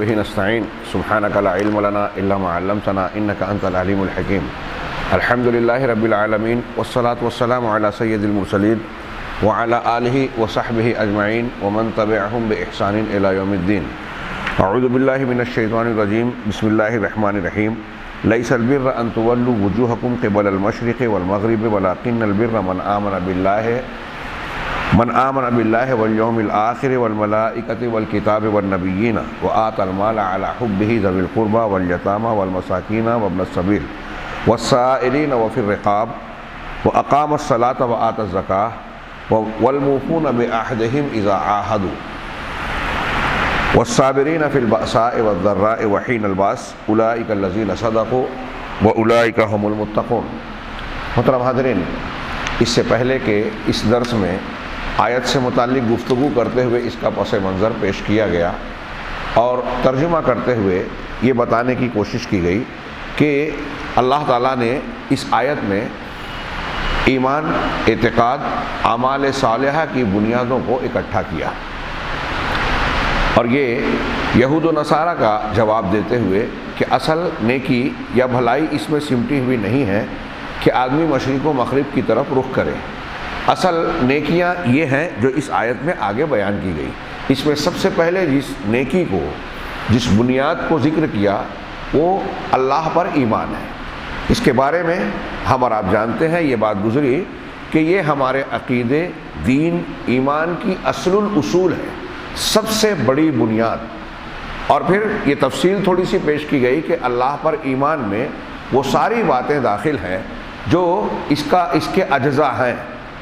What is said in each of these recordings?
وبه نستعين سبحانك لا علم لنا إلا ما علمتنا إنك أنت العليم الحكيم. الحمد لله رب العالمين والصلاة والسلام على سيد المرسلين وعلى آله وصحبه أجمعين ومن تبعهم بإحسان إلى يوم الدين. أعوذ بالله من الشيطان الرجيم. بسم الله الرحمن الرحيم. ليس البر أن تولوا وجوهكم قبل المشرق والمغرب ولكن البر من آمن بالله واليوم الآخر والملائكة والكتاب والنبيين وآتى المال على حبه ذوي القربى واليتامى والمساكين وابن السبيل والسائلين وفي الرقاب وأقام الصلاة وآتى الزكاة والموفون بعهدهم إذا عاهدوا والصابرين في البأساء والضراء وحين البأس أولئك الذين صدقوا وأولئك هم المتقون. محترم حاضرین، اس سے پہلے کہ اس درس میں آیت سے متعلق گفتگو کرتے ہوئے اس کا پس منظر پیش کیا گیا اور ترجمہ کرتے ہوئے یہ بتانے کی کوشش کی گئی کہ اللہ تعالیٰ نے اس آیت میں ایمان، اعتقاد، اعمال صالحہ کی بنیادوں کو اکٹھا کیا، اور یہ یہود و نصارہ کا جواب دیتے ہوئے کہ اصل نیکی یا بھلائی اس میں سمٹی ہوئی نہیں ہے کہ آدمی مشرق و مغرب کی طرف رخ کرے. اصل نیکیاں یہ ہیں جو اس آیت میں آگے بیان کی گئی. اس میں سب سے پہلے جس نیکی کو، جس بنیاد کو ذکر کیا وہ اللہ پر ایمان ہے. اس کے بارے میں ہم اور آپ جانتے ہیں، یہ بات گزری کہ یہ ہمارے عقیدے، دین، ایمان کی اصل الاصول ہے، سب سے بڑی بنیاد. اور پھر یہ تفصیل تھوڑی سی پیش کی گئی کہ اللہ پر ایمان میں وہ ساری باتیں داخل ہیں جو اس کے اجزاء ہیں.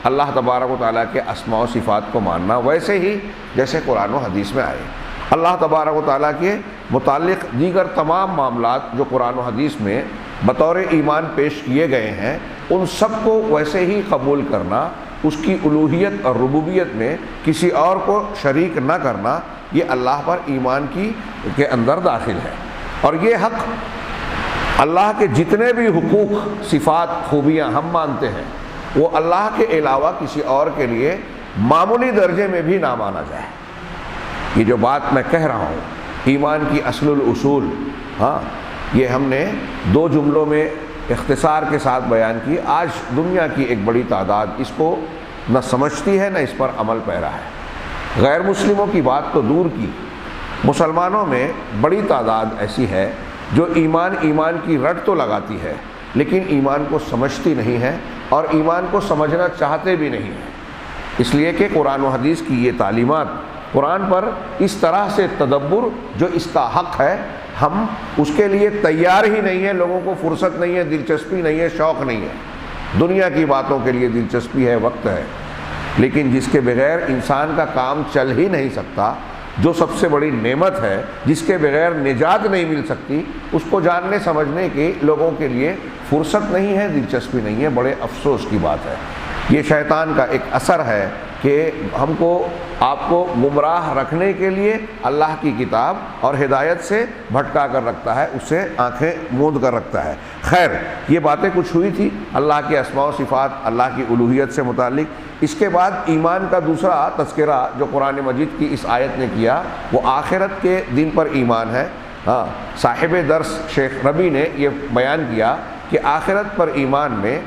اللہ تبارک و تعالیٰ کے اسماء و صفات کو ماننا، ویسے ہی جیسے قرآن و حدیث میں آئے. اللہ تبارک و تعالیٰ کے متعلق دیگر تمام معاملات جو قرآن و حدیث میں بطور ایمان پیش کیے گئے ہیں، ان سب کو ویسے ہی قبول کرنا، اس کی الوہیت اور ربوبیت میں کسی اور کو شریک نہ کرنا، یہ اللہ پر ایمان کے اندر داخل ہے. اور یہ حق اللہ کے جتنے بھی حقوق، صفات، خوبیاں ہم مانتے ہیں، وہ اللہ کے علاوہ کسی اور کے لیے معمولی درجے میں بھی نہ مانا جائے. یہ جو بات میں کہہ رہا ہوں، ایمان کی اصل الاصول، یہ ہم نے 2 جملوں میں اختصار کے ساتھ بیان کی. آج دنیا کی ایک بڑی تعداد اس کو نہ سمجھتی ہے، نہ اس پر عمل پیرا ہے. غیر مسلموں کی بات تو دور کی، مسلمانوں میں بڑی تعداد ایسی ہے جو ایمان کی رٹ تو لگاتی ہے، لیکن ایمان کو سمجھتی نہیں ہے اور ایمان کو سمجھنا چاہتے بھی نہیں ہیں. اس لیے کہ قرآن و حدیث کی یہ تعلیمات، قرآن پر اس طرح سے تدبر جو اس کا حق ہے، ہم اس کے لیے تیار ہی نہیں ہیں. لوگوں کو فرصت نہیں ہے، دلچسپی نہیں ہے، شوق نہیں ہے. دنیا کی باتوں کے لیے دلچسپی ہے، وقت ہے، لیکن جس کے بغیر انسان کا کام چل ہی نہیں سکتا، جو سب سے بڑی نعمت ہے، جس کے بغیر نجات نہیں مل سکتی، اس کو جاننے سمجھنے کی لوگوں کے لیے فرصت نہیں ہے، دلچسپی نہیں ہے. بڑے افسوس کی بات ہے. یہ شیطان کا ایک اثر ہے کہ ہم کو، آپ کو گمراہ رکھنے کے لیے اللہ کی کتاب اور ہدایت سے بھٹکا کر رکھتا ہے، اس سے آنکھیں موند کر رکھتا ہے. خیر، یہ باتیں کچھ ہوئی تھی اللہ کے اسماء و صفات، اللہ کی الوہیت سے متعلق. اس کے بعد ایمان کا دوسرا تذکرہ جو قرآن مجید کی اس آیت نے کیا، وہ آخرت کے دن پر ایمان ہے. صاحب درس شیخ ربی نے یہ بیان کیا کہ آخرت پر ایمان میں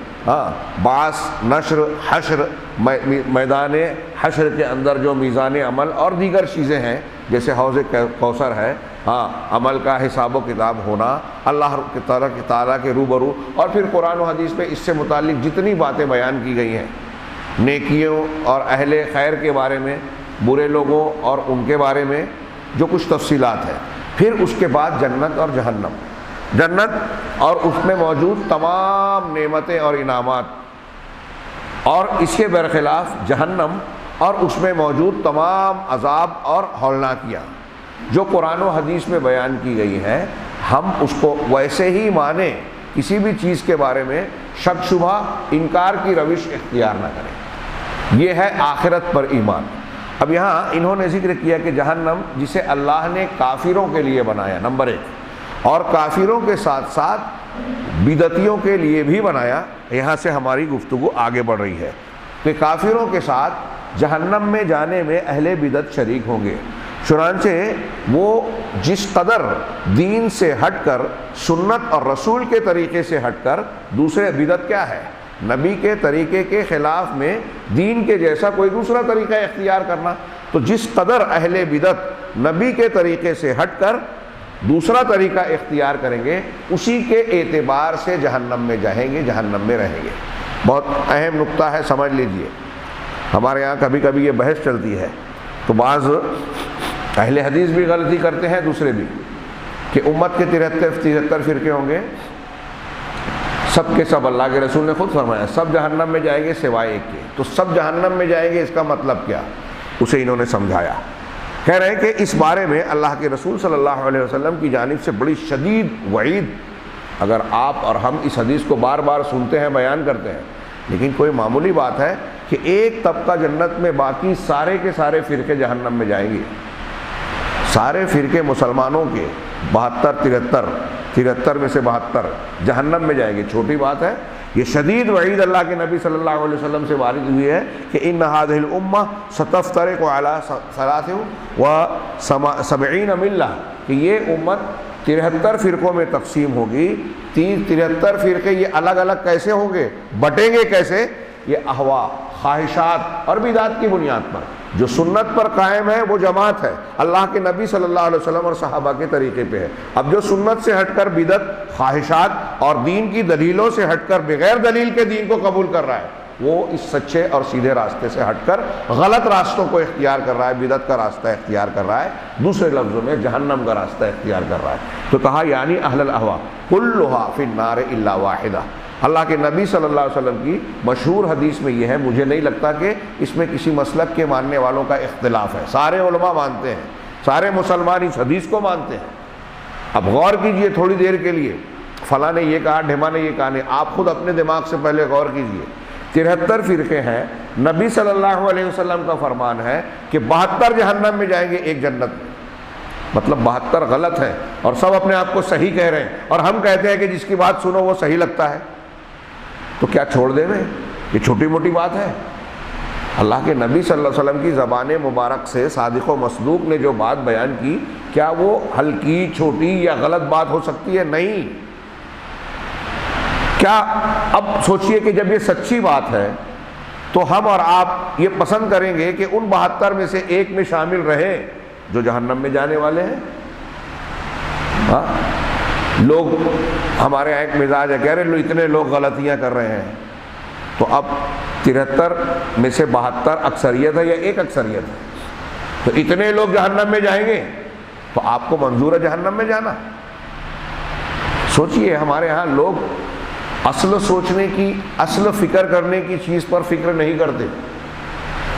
بعث، نشر، حشر، میدان حشر کے اندر جو میزان عمل اور دیگر چیزیں ہیں، جیسے حوض کوثر ہے، عمل کا حساب و کتاب ہونا، اللہ تعالیٰ کے روبرو، اور پھر قرآن و حدیث میں اس سے متعلق جتنی باتیں بیان کی گئی ہیں، نیکیوں اور اہل خیر کے بارے میں، برے لوگوں اور ان کے بارے میں جو کچھ تفصیلات ہیں. پھر اس کے بعد جنت اور جہنم، جنت اور اس میں موجود تمام نعمتیں اور انعامات، اور اس کے برخلاف جہنم اور اس میں موجود تمام عذاب اور ہولناکیاں جو قرآن و حدیث میں بیان کی گئی ہیں، ہم اس کو ویسے ہی مانیں، کسی بھی چیز کے بارے میں شک شبہ، انکار کی روش اختیار نہ کریں. یہ ہے آخرت پر ایمان. اب یہاں انہوں نے ذکر کیا کہ جہنم جسے اللہ نے کافروں کے لیے بنایا، نمبر 1، اور کافروں کے ساتھ ساتھ بدعتیوں کے لیے بھی بنایا. یہاں سے ہماری گفتگو آگے بڑھ رہی ہے کہ کافروں کے ساتھ جہنم میں جانے میں اہل بدعت شریک ہوں گے، چنانچہ وہ جس قدر دین سے ہٹ کر، سنت اور رسول کے طریقے سے ہٹ کر دوسرے، بدعت کیا ہے؟ نبی کے طریقے کے خلاف میں دین کے جیسا کوئی دوسرا طریقہ اختیار کرنا. تو جس قدر اہل بدعت نبی کے طریقے سے ہٹ کر دوسرا طریقہ اختیار کریں گے، اسی کے اعتبار سے جہنم میں جائیں گے، جہنم میں رہیں گے. بہت اہم نقطہ ہے، سمجھ لیجئے. ہمارے یہاں کبھی کبھی یہ بحث چلتی ہے، تو بعض اہل حدیث بھی غلطی کرتے ہیں، دوسرے بھی، کہ امت کے 73 فرقے ہوں گے، سب کے سب اللہ کے رسول نے خود فرمایا سب جہنم میں جائیں گے سوائے ایک کے. تو سب جہنم میں جائیں گے، اس کا مطلب کیا؟ اسے انہوں نے سمجھایا. کہہ رہے ہیں کہ اس بارے میں اللہ کے رسول صلی اللہ علیہ وسلم کی جانب سے بڑی شدید وعید. اگر آپ اور ہم اس حدیث کو بار بار سنتے ہیں، بیان کرتے ہیں، لیکن کوئی معمولی بات ہے کہ ایک طبقہ جنت میں، باقی سارے کے سارے فرقے جہنم میں جائیں گے. سارے فرقے مسلمانوں کے 73 میں سے 72 جہنم میں جائیں گے. چھوٹی بات ہے، یہ شدید وعید اللہ کے نبی صلی اللہ علیہ وسلم سے وارد ہوئی ہے کہ ان هذه الامه ستفترق على 73 ملہ، کہ یہ امت 73 فرقوں میں تقسیم ہوگی. 73 فرقے یہ الگ الگ کیسے ہوں گے، بٹیں گے کیسے؟ یہ اہوا، خواہشات اور بدعات کی بنیاد پر. جو سنت پر قائم ہے وہ جماعت ہے، اللہ کے نبی صلی اللہ علیہ وسلم اور صحابہ کے طریقے پہ ہے. اب جو سنت سے ہٹ کر بدعت، خواہشات اور دین کی دلیلوں سے ہٹ کر بغیر دلیل کے دین کو قبول کر رہا ہے، وہ اس سچے اور سیدھے راستے سے ہٹ کر غلط راستوں کو اختیار کر رہا ہے، بدعت کا راستہ اختیار کر رہا ہے، دوسرے لفظوں میں جہنم کا راستہ اختیار کر رہا ہے. تو کہا یعنی اہل الاہوا کلھا فی النار الا واحدہ. اللہ کے نبی صلی اللہ علیہ وسلم کی مشہور حدیث میں یہ ہے، مجھے نہیں لگتا کہ اس میں کسی مسلک کے ماننے والوں کا اختلاف ہے، سارے علماء مانتے ہیں، سارے مسلمان اس حدیث کو مانتے ہیں. اب غور کیجئے تھوڑی دیر کے لیے، فلاں نے یہ کہا، ڈھما نے یہ کہا، نہیں، آپ خود اپنے دماغ سے پہلے غور کیجئے. 73 فرقے ہیں، نبی صلی اللہ علیہ وسلم کا فرمان ہے کہ 72 جہنم میں جائیں گے، ایک جنت میں. مطلب 72 غلط ہیں اور سب اپنے آپ کو صحیح کہہ رہے ہیں، اور ہم کہتے ہیں کہ جس کی بات سنو وہ صحیح لگتا ہے. تو کیا چھوڑ دیں میں؟ یہ چھوٹی موٹی بات ہے؟ اللہ کے نبی صلی اللہ علیہ وسلم کی زبان مبارک سے صادق و مصدوق نے جو بات بیان کی، کیا وہ ہلکی، چھوٹی یا غلط بات ہو سکتی ہے؟ نہیں. کیا اب سوچئے کہ جب یہ سچی بات ہے تو ہم اور آپ یہ پسند کریں گے کہ ان 72 میں سے ایک میں شامل رہیں جو جہنم میں جانے والے ہیں؟ ہاں، لوگ ہمارے یہاں ایک مزاج ہے، کہہ رہے لو اتنے لوگ غلطیاں کر رہے ہیں، تو اب 73 میں سے 72 اکثریت ہے یا ایک اکثریت ہے؟ تو اتنے لوگ جہنم میں جائیں گے تو آپ کو منظور ہے جہنم میں جانا؟ سوچئے، ہمارے ہاں لوگ اصل سوچنے کی، اصل فکر کرنے کی چیز پر فکر نہیں کرتے.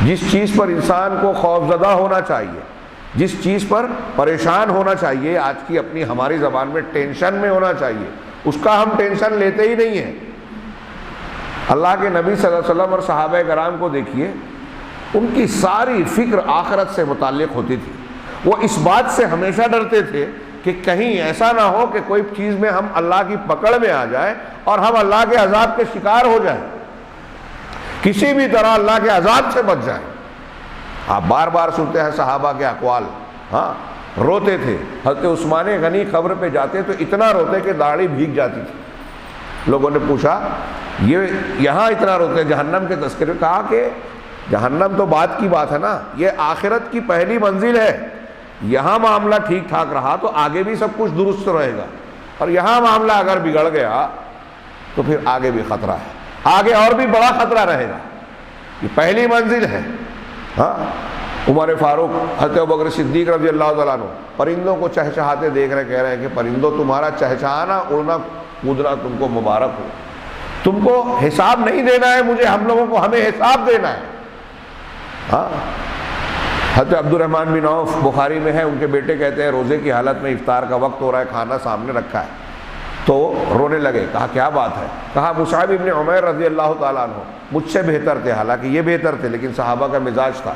جس چیز پر انسان کو خوفزدہ ہونا چاہیے، جس چیز پر پریشان ہونا چاہیے، آج کی اپنی ہماری زبان میں ٹینشن میں ہونا چاہیے، اس کا ہم ٹینشن لیتے ہی نہیں ہیں. اللہ کے نبی صلی اللہ علیہ وسلم اور صحابہ کرام کو دیکھیے، ان کی ساری فکر آخرت سے متعلق ہوتی تھی. وہ اس بات سے ہمیشہ ڈرتے تھے کہ کہیں ایسا نہ ہو کہ کوئی چیز میں ہم اللہ کی پکڑ میں آ جائیں اور ہم اللہ کے عذاب کے شکار ہو جائیں، کسی بھی طرح اللہ کے عذاب سے بچ جائیں. آپ بار بار سنتے ہیں صحابہ کے اقوال. ہاں، روتے تھے. حضرت عثمان غنی قبر پہ جاتے تو اتنا روتے کہ داڑھی بھیگ جاتی تھی. لوگوں نے پوچھا یہ یہاں اتنا روتے جہنم کے تذکرے؟ کہا کہ جہنم تو بات کی بات ہے نا، یہ آخرت کی پہلی منزل ہے. یہاں معاملہ ٹھیک ٹھاک رہا تو آگے بھی سب کچھ درست رہے گا، اور یہاں معاملہ اگر بگڑ گیا تو پھر آگے بھی خطرہ ہے، آگے اور بھی بڑا خطرہ رہے گا. یہ پہلی منزل ہے. ہاں، عمر فاروق، حضرت ابوبکر صدیق رضی اللہ تعالیٰ عنہ پرندوں کو چہچہاتے دیکھ رہے، کہہ رہے ہیں کہ پرندوں تمہارا چہچہانا، اڑنا کودنا تم کو مبارک ہو، تم کو حساب نہیں دینا ہے مجھے، ہم لوگوں کو ہمیں حساب دینا ہے. ہاں، حضرت عبد الرحمن بن عوف بخاری میں ہے، ان کے بیٹے کہتے ہیں روزے کی حالت میں افطار کا وقت ہو رہا ہے، کھانا سامنے رکھا ہے، تو رونے لگے. کہا کیا بات ہے؟ کہا مصعب ابن عمیر رضی اللہ تعالیٰ عنہ مجھ سے بہتر تھے، حالانکہ یہ بہتر تھے لیکن صحابہ کا مزاج تھا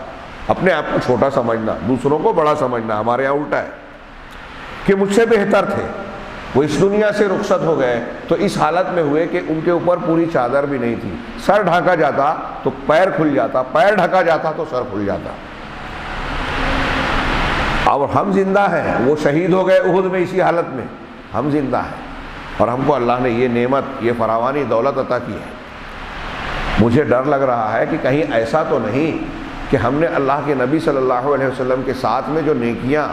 اپنے آپ کو چھوٹا سمجھنا، دوسروں کو بڑا سمجھنا. ہمارے یہاں الٹا ہے کہ مجھ سے بہتر تھے، وہ اس دنیا سے رخصت ہو گئے تو اس حالت میں ہوئے کہ ان کے اوپر پوری چادر بھی نہیں تھی، سر ڈھانکا جاتا تو پیر کھل جاتا، پیر ڈھکا جاتا تو سر کھل جاتا. اور ہم زندہ ہیں، وہ شہید ہو گئے احد میں اسی حالت میں، ہم زندہ ہیں اور ہم کو اللہ نے یہ نعمت، یہ فراوانی دولت عطا کی ہے۔ مجھے ڈر لگ رہا ہے کہ کہیں ایسا تو نہیں کہ ہم نے اللہ کے نبی صلی اللہ علیہ وسلم کے ساتھ میں جو نیکیاں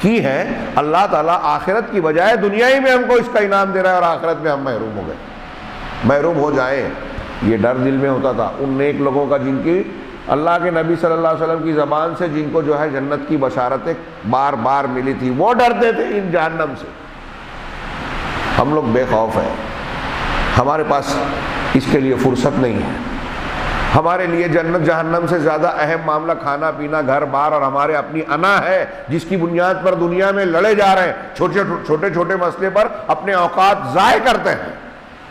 کی ہیں، اللہ تعالیٰ آخرت کی بجائے دنیا ہی میں ہم کو اس کا انعام دے رہا ہے اور آخرت میں ہم محروم ہو گئے، محروم ہو جائیں۔ یہ ڈر دل میں ہوتا تھا ان نیک لوگوں کا جن کی اللہ کے نبی صلی اللہ علیہ وسلم کی زبان سے جن کو جو ہے جنت کی بشارتیں بار بار ملی تھی، وہ ڈرتے تھے ان جہنم سے۔ ہم لوگ بے خوف ہیں، ہمارے پاس اس کے لیے فرصت نہیں ہے۔ ہمارے لیے جنت جہنم سے زیادہ اہم معاملہ کھانا پینا، گھر بار اور ہمارے اپنی انا ہے، جس کی بنیاد پر دنیا میں لڑے جا رہے ہیں، چھوٹے چھوٹے مسئلے پر اپنے اوقات ضائع کرتے ہیں،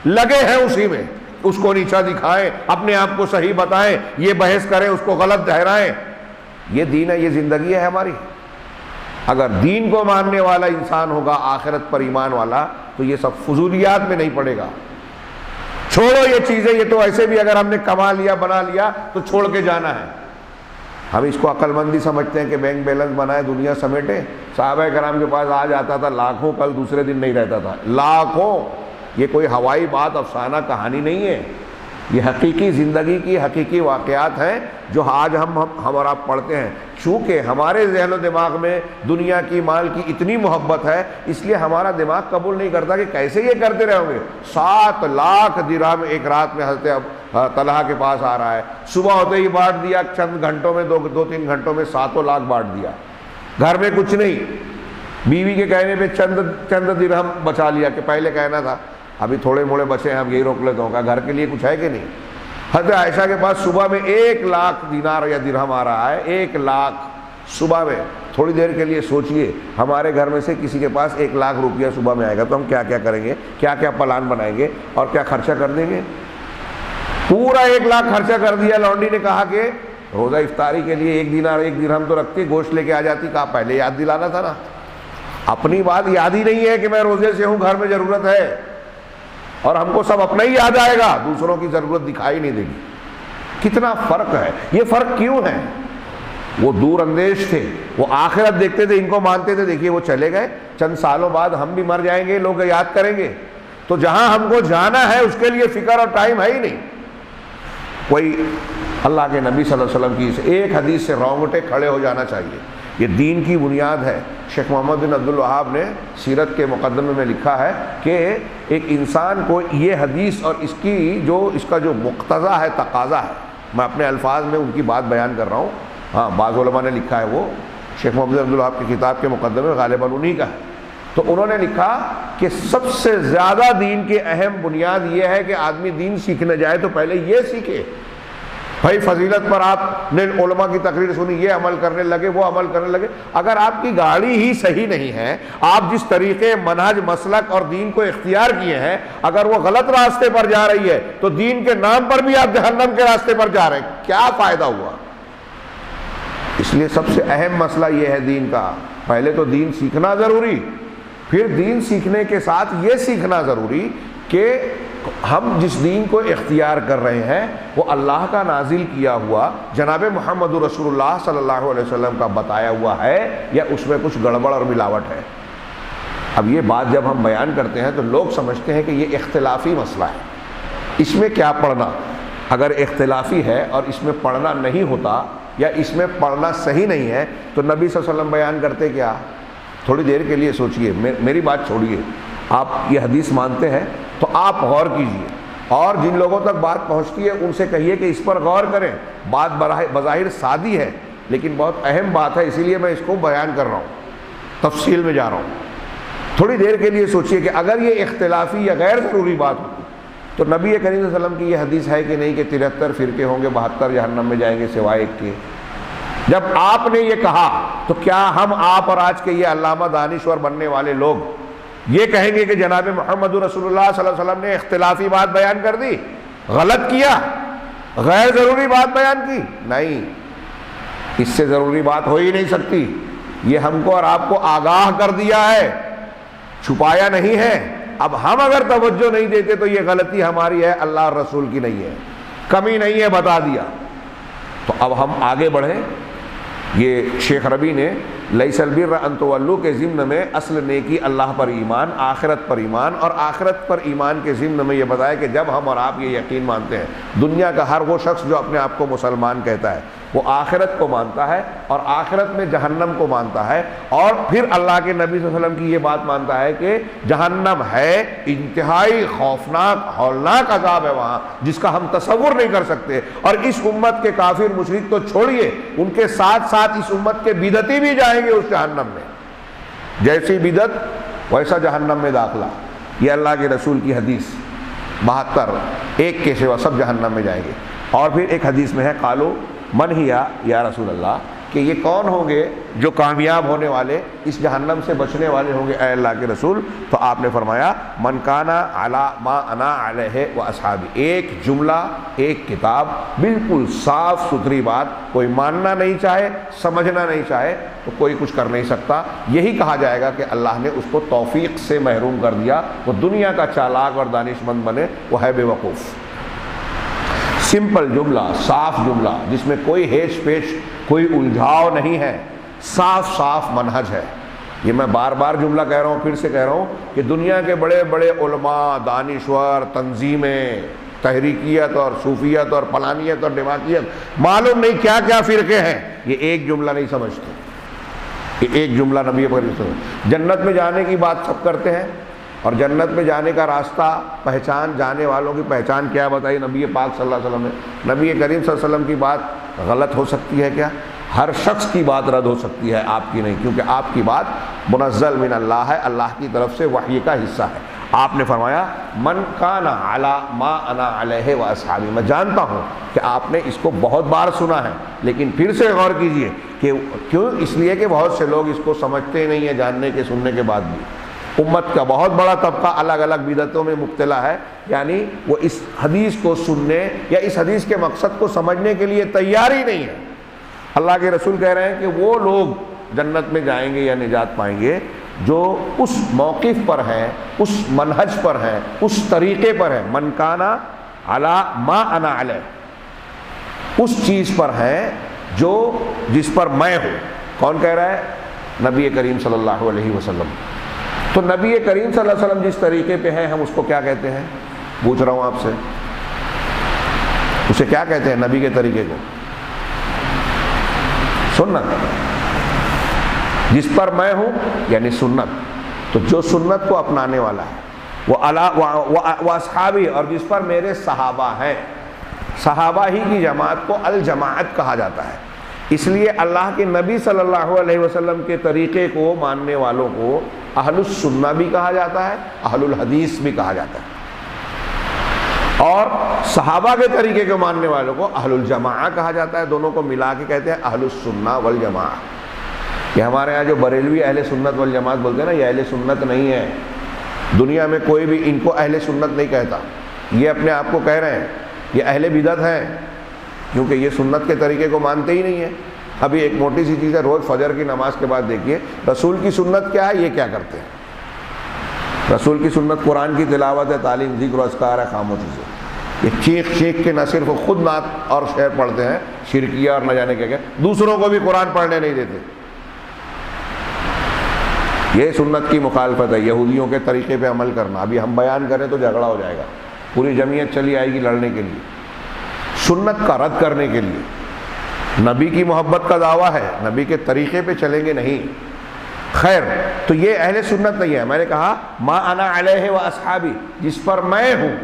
لگے ہیں اسی میں، اس کو نیچا دکھائیں، اپنے آپ کو صحیح بتائیں، یہ بحث کریں، اس کو غلط ٹھہرائیں۔ یہ دین ہے، یہ زندگی ہے ہماری۔ اگر دین کو ماننے والا انسان ہوگا، آخرت پر ایمان والا، تو یہ سب فضولیات میں نہیں پڑے گا۔ چھوڑو یہ چیزیں، یہ تو ایسے بھی اگر ہم نے کما لیا بنا لیا تو چھوڑ کے جانا ہے۔ ہم اس کو عقل مندی سمجھتے ہیں کہ بینک بیلنس بنائے، دنیا سمیٹے۔ صحابہ کرام کے پاس آج آتا تھا لاکھوں، کل دوسرے دن نہیں رہتا تھا، لاکھوں۔ یہ کوئی ہوائی بات، افسانہ کہانی نہیں ہے، یہ حقیقی زندگی کی حقیقی واقعات ہیں جو آج ہم اور آپ پڑھتے ہیں۔ چونکہ ہمارے ذہن و دماغ میں دنیا کی، مال کی اتنی محبت ہے، اس لیے ہمارا دماغ قبول نہیں کرتا کہ کیسے یہ کرتے رہو گے۔ 7 لاکھ درہم ایک رات میں حضرت طلحہ کے پاس آ رہا ہے، صبح ہوتے ہی بانٹ دیا، چند گھنٹوں میں 2-3 گھنٹوں میں 7 لاکھ بانٹ دیا۔ گھر میں کچھ نہیں، بیوی کے کہنے پہ چند درہم بچا لیا کہ پہلے کہنا تھا ابھی تھوڑے موڑے بچے ہیں، ہم یہی روک لیتا ہوں، گھر کے لیے کچھ ہے کہ نہیں۔ حضرت عائشہ کے پاس صبح میں 1 لاکھ دینار یا درہم آ رہا ہے، 1 لاکھ صبح میں۔ تھوڑی دیر کے لیے سوچئے، ہمارے گھر میں سے کسی کے پاس 1 لاکھ روپیہ صبح میں آئے گا تو ہم کیا کیا کریں گے، کیا کیا پلان بنائیں گے اور کیا خرچہ کر دیں گے۔ پورا 1 لاکھ خرچہ کر دیا۔ لونڈی نے کہا کہ روزہ افطاری کے لیے 1 دینار 1 درہم تو رکھتی، گوشت لے کے آ جاتی۔ کہا پہلے یاد دلانا تھا نا، اپنی بات یاد ہی نہیں ہے کہ میں روزے سے ہوں، گھر میں ضرورت ہے، اور ہم کو سب اپنا ہی یاد آئے گا، دوسروں کی ضرورت دکھائی نہیں دے گی۔ کتنا فرق ہے۔ یہ فرق کیوں ہے؟ وہ دور اندیش تھے، وہ آخرت دیکھتے تھے، ان کو مانتے تھے۔ دیکھیے وہ چلے گئے، چند سالوں بعد ہم بھی مر جائیں گے، لوگ یاد کریں گے، تو جہاں ہم کو جانا ہے اس کے لیے فکر اور ٹائم ہے ہی نہیں۔ کوئی اللہ کے نبی صلی اللہ علیہ وسلم کی ایک حدیث سے رونگٹے کھڑے ہو جانا چاہیے۔ یہ دین کی بنیاد ہے۔ شیخ محمد بن عبد الوہاب نے سیرت کے مقدمے میں لکھا ہے کہ ایک انسان کو یہ حدیث اور اس کا جو مقتضا ہے، تقاضا ہے، میں اپنے الفاظ میں ان کی بات بیان کر رہا ہوں، ہاں بعض علماء نے لکھا ہے، وہ شیخ محمد بن عبد الوہاب کی کتاب کے مقدمے میں غالباً انہی کا ہے۔ تو انہوں نے لکھا کہ سب سے زیادہ دین کی اہم بنیاد یہ ہے کہ آدمی دین سیکھنے جائے تو پہلے یہ سیکھے۔ بھائی فضیلت پر آپ نے علماء کی تقریر سنی، یہ عمل کرنے لگے، وہ عمل کرنے لگے۔ اگر آپ کی گاڑی ہی صحیح نہیں ہے، آپ جس طریقے منہج مسلک اور دین کو اختیار کیے ہیں، اگر وہ غلط راستے پر جا رہی ہے تو دین کے نام پر بھی آپ جہنم کے راستے پر جا رہے ہیں، کیا فائدہ ہوا؟ اس لیے سب سے اہم مسئلہ یہ ہے دین کا، پہلے تو دین سیکھنا ضروری، پھر دین سیکھنے کے ساتھ یہ سیکھنا ضروری کہ ہم جس دین کو اختیار کر رہے ہیں وہ اللہ کا نازل کیا ہوا جناب محمد رسول اللہ صلی اللہ علیہ وسلم کا بتایا ہوا ہے یا اس میں کچھ گڑبڑ اور ملاوٹ ہے۔ اب یہ بات جب ہم بیان کرتے ہیں تو لوگ سمجھتے ہیں کہ یہ اختلافی مسئلہ ہے، اس میں کیا پڑھنا؟ اگر اختلافی ہے اور اس میں پڑھنا نہیں ہوتا یا اس میں پڑھنا صحیح نہیں ہے تو نبی صلی اللہ علیہ وسلم بیان کرتے کیا؟ تھوڑی دیر کے لیے سوچئے، میری بات چھوڑیے، آپ یہ حدیث مانتے ہیں تو آپ غور کیجئے، اور جن لوگوں تک بات پہنچتی ہے ان سے کہیے کہ اس پر غور کریں۔ بات بظاہر سادی ہے لیکن بہت اہم بات ہے، اسی لیے میں اس کو بیان کر رہا ہوں، تفصیل میں جا رہا ہوں۔ تھوڑی دیر کے لیے سوچئے کہ اگر یہ اختلافی یا غیر ضروری بات ہوتی تو نبی کریم صلی اللہ علیہ وسلم کی یہ حدیث ہے کہ نہیں کہ 73 فرقے ہوں گے، 72 جہنم میں جائیں گے سوائے ایک کے؟ جب آپ نے یہ کہا تو کیا ہم آپ اور آج کے یہ علامہ دانشور بننے والے لوگ یہ کہیں گے کہ جناب محمد رسول اللہ صلی اللہ علیہ وسلم نے اختلافی بات بیان کر دی، غلط کیا، غیر ضروری بات بیان کی؟ نہیں، اس سے ضروری بات ہو ہی نہیں سکتی۔ یہ ہم کو اور آپ کو آگاہ کر دیا ہے، چھپایا نہیں ہے۔ اب ہم اگر توجہ نہیں دیتے تو یہ غلطی ہماری ہے، اللہ اور رسول کی نہیں ہے، کمی نہیں ہے، بتا دیا۔ تو اب ہم آگے بڑھیں۔ یہ شیخ ربیع نے لیس البر ان تولوا کے ضمن میں اصل نیکی اللہ پر ایمان، آخرت پر ایمان، اور آخرت پر ایمان کے ضمن میں یہ بتایا کہ جب ہم اور آپ یہ یقین مانتے ہیں، دنیا کا ہر وہ شخص جو اپنے آپ کو مسلمان کہتا ہے وہ آخرت کو مانتا ہے اور آخرت میں جہنم کو مانتا ہے، اور پھر اللہ کے نبی صلی اللہ علیہ وسلم کی یہ بات مانتا ہے کہ جہنم ہے، انتہائی خوفناک ہولناک عذاب ہے وہاں جس کا ہم تصور نہیں کر سکتے، اور اس امت کے کافر مشرک تو چھوڑیے، ان کے ساتھ ساتھ اس امت کے بدعتی بھی جائیں گے اس جہنم میں، جیسی بدعت ویسا جہنم میں داخلہ۔ یہ اللہ کے رسول کی حدیث 72 ایک کے سوا سب جہنم میں جائیں گے۔ اور پھر ایک حدیث میں ہے قالو من ہیا یا رسول اللہ، کہ یہ کون ہوں گے جو کامیاب ہونے والے، اس جہنم سے بچنے والے ہوں گے اے اللہ کے رسول؟ تو آپ نے فرمایا من کانا علی ما انا علیہ و اصحابی، ایک جملہ، ایک کتاب، بالکل صاف ستھری بات، کوئی ماننا نہیں چاہے، سمجھنا نہیں چاہے تو کوئی کچھ کر نہیں سکتا۔ یہی کہا جائے گا کہ اللہ نے اس کو توفیق سے محروم کر دیا، وہ دنیا کا چالاک اور دانش مند بنے، وہ ہے بے وقوف۔ سمپل جملہ، صاف جملہ، جس میں کوئی ہیچ پیچ، کوئی الجھاؤ نہیں ہے، صاف صاف منہج ہے۔ یہ میں بار بار جملہ کہہ رہا ہوں، پھر سے کہہ رہا ہوں کہ دنیا کے بڑے بڑے علماء، دانشور، تنظیمیں، تحریکیت اور صوفیت اور فلانیت اور دماغیت، معلوم نہیں کیا کیا فرقے ہیں، یہ ایک جملہ نہیں سمجھتے، یہ ایک جملہ نبی پر نہیں سمجھتے۔ جنت میں جانے کی بات سب کرتے ہیں، اور جنت میں جانے کا راستہ، پہچان، جانے والوں کی پہچان کیا بتائی نبی پاک صلی اللہ علیہ وسلم نے؟ نبی کریم صلی اللہ علیہ وسلم کی بات غلط ہو سکتی ہے کیا؟ ہر شخص کی بات رد ہو سکتی ہے، آپ کی نہیں، کیونکہ آپ کی بات منزل من اللہ ہے، اللہ کی طرف سے وحی کا حصہ ہے۔ آپ نے فرمایا من کان علی ما انا علیہ و اصحابی، میں جانتا ہوں کہ آپ نے اس کو بہت بار سنا ہے، لیکن پھر سے غور کیجئے کہ کیوں؟ اس لیے کہ بہت سے لوگ اس کو سمجھتے نہیں ہیں، جاننے کے سننے کے بعد بھی۔ امت کا بہت بڑا طبقہ الگ الگ بدعتوں میں مبتلا ہے، یعنی وہ اس حدیث کو سننے یا اس حدیث کے مقصد کو سمجھنے کے لیے تیار ہی نہیں ہے۔ اللہ کے رسول کہہ رہے ہیں کہ وہ لوگ جنت میں جائیں گے یا نجات پائیں گے جو اس موقف پر ہیں، اس منہج پر ہیں، اس طریقے پر ہیں، من کانا علی ما انا علیہ، اس چیز پر ہیں جو جس پر میں ہوں۔ کون کہہ رہا ہے؟ نبی کریم صلی اللہ علیہ وسلم۔ تو نبی کریم صلی اللہ علیہ وسلم جس طریقے پہ ہیں، ہم اس کو کیا کہتے ہیں؟ پوچھ رہا ہوں آپ سے، اسے کیا کہتے ہیں نبی کے طریقے کو؟ سنت۔ جس پر میں ہوں یعنی سنت، تو جو سنت کو اپنانے والا ہے وہ اصحابی، اور جس پر میرے صحابہ ہیں۔ صحابہ ہی کی جماعت کو الجماعت کہا جاتا ہے، اس لیے اللہ کے نبی صلی اللہ علیہ وسلم کے طریقے کو ماننے والوں کو اہل السنہ بھی کہا جاتا ہے، اہل الحدیث بھی کہا جاتا ہے، اور صحابہ کے طریقے کو ماننے والوں کو اہل الجماعہ کہا جاتا ہے۔ دونوں کو ملا کے کہتے ہیں اہل السنہ والجماعہ۔ کہ ہمارے ہاں جو بریلوی اہل سنت والجماعت بولتے ہیں نا، یہ اہل سنت نہیں ہے، دنیا میں کوئی بھی ان کو اہل سنت نہیں کہتا، یہ اپنے آپ کو کہہ رہے ہیں یہ اہل بدعت ہیں، کیونکہ یہ سنت کے طریقے کو مانتے ہی نہیں ہیں۔ ابھی ایک موٹی سی چیز ہے، روز فجر کی نماز کے بعد دیکھیے رسول کی سنت کیا ہے، یہ کیا کرتے ہیں؟ رسول کی سنت قرآن کی تلاوت ہے، تعلیم، ذکر و اذکار ہے، خاموشی سے۔ یہ چیخ چیخ کے نہ صرف خود نعت اور شعر پڑھتے ہیں، شرکیہ اور نہ جانے کیا، دوسروں کو بھی قرآن پڑھنے نہیں دیتے۔ یہ سنت کی مخالفت ہے، یہودیوں کے طریقے پہ عمل کرنا۔ ابھی ہم بیان کریں تو جھگڑا ہو جائے گا، پوری جمعیت چلی آئے گی لڑنے کے لیے، سنت کا رد کرنے کے لیے۔ نبی کی محبت کا دعویٰ ہے، نبی کے طریقے پہ چلیں گے نہیں۔ خیر، تو یہ اہل سنت نہیں ہے۔ میں نے کہا ما انا علیہ و اصحابی، جس پر میں ہوں،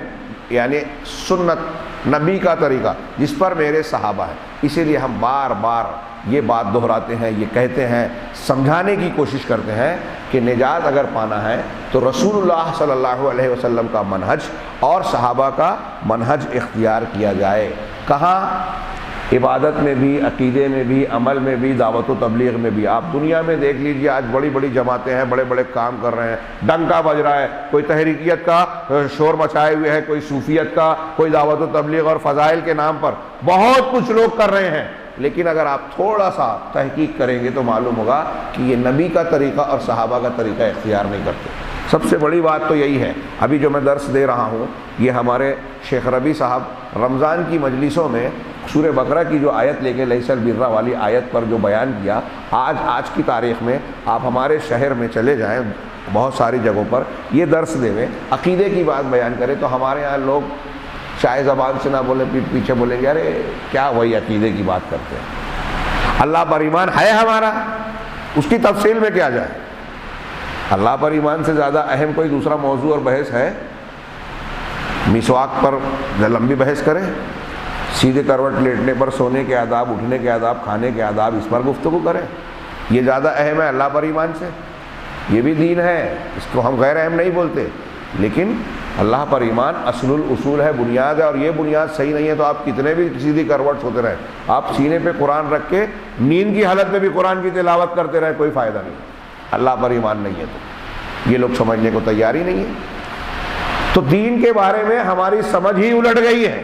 یعنی سنت، نبی کا طریقہ جس پر میرے صحابہ ہیں۔ اسی لیے ہم بار بار یہ بات دہراتے ہیں، یہ کہتے ہیں، سمجھانے کی کوشش کرتے ہیں کہ نجات اگر پانا ہے تو رسول اللہ صلی اللہ علیہ وسلم کا منہج اور صحابہ کا منہج اختیار کیا جائے۔ کہاں؟ عبادت میں بھی، عقیدے میں بھی، عمل میں بھی، دعوت و تبلیغ میں بھی۔ آپ دنیا میں دیکھ لیجئے، آج بڑی بڑی جماعتیں ہیں، بڑے بڑے کام کر رہے ہیں، ڈنکا بج رہا ہے، کوئی تحریکیت کا شور مچائے ہوئے ہے، کوئی صوفیت کا، کوئی دعوت و تبلیغ اور فضائل کے نام پر بہت کچھ لوگ کر رہے ہیں۔ لیکن اگر آپ تھوڑا سا تحقیق کریں گے تو معلوم ہوگا کہ یہ نبی کا طریقہ اور صحابہ کا طریقہ اختیار نہیں کرتے۔ سب سے بڑی بات تو یہی ہے، ابھی جو میں درس دے رہا ہوں یہ ہمارے شیخ ربیع صاحب رمضان کی مجلسوں میں سورہ بقرہ کی جو آیت لے کے لیس البر والی آیت پر جو بیان کیا، آج کی تاریخ میں آپ ہمارے شہر میں چلے جائیں، بہت ساری جگہوں پر یہ درس دیں، عقیدے کی بات بیان کریں تو ہمارے یہاں لوگ چاہے زبان سے نہ بولیں، پیٹھ پیچھے بولیں گے ارے کیا وہی عقیدے کی بات کرتے ہیں۔ اللہ پر ایمان ہے ہمارا، اس کی تفصیل میں کیا جائے؟ اللہ پر ایمان سے زیادہ اہم کوئی دوسرا موضوع اور بحث ہے؟ مسواک پر لمبی بحث کریں، سیدھے کروٹ لیٹنے پر سونے کے آداب، اٹھنے کے آداب، کھانے کے آداب، اس پر گفتگو کریں، یہ زیادہ اہم ہے اللہ پر ایمان سے؟ یہ بھی دین ہے، اس کو ہم غیر اہم نہیں بولتے، لیکن اللہ پر ایمان اصل الاصول ہے، بنیاد ہے، اور یہ بنیاد صحیح نہیں ہے تو آپ کتنے بھی سیدھی کروٹ ہوتے رہیں، آپ سینے پہ قرآن رکھ کے نیند کی حالت میں بھی قرآن کی تلاوت کرتے رہیں، کوئی فائدہ نہیں۔ اللہ پر ایمان نہیں ہے تو یہ لوگ سمجھنے کو تیار ہی نہیں ہے۔ تو دین کے بارے میں ہماری سمجھ ہی الٹ گئی ہے،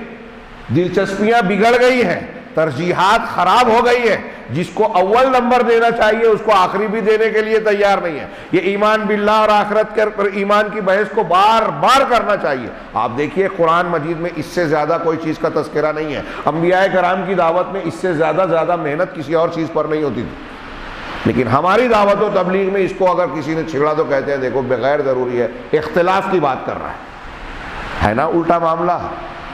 دلچسپیاں بگڑ گئی ہیں، ترجیحات خراب ہو گئی ہے، جس کو اول نمبر دینا چاہیے اس کو آخری بھی دینے کے لیے تیار نہیں ہے۔ یہ ایمان باللہ اور آخرت پر ایمان کی بحث کو بار بار کرنا چاہیے۔ آپ دیکھیے قرآن مجید میں اس سے زیادہ کوئی چیز کا تذکرہ نہیں ہے، انبیاء کرام کی دعوت میں اس سے زیادہ محنت کسی اور چیز پر نہیں ہوتی تھی، لیکن ہماری دعوت و تبلیغ میں اس کو اگر کسی نے چھیڑا تو کہتے ہیں دیکھو بغیر ضروری ہے، اختلاف کی بات کر رہا ہے نا؟ الٹا معاملہ،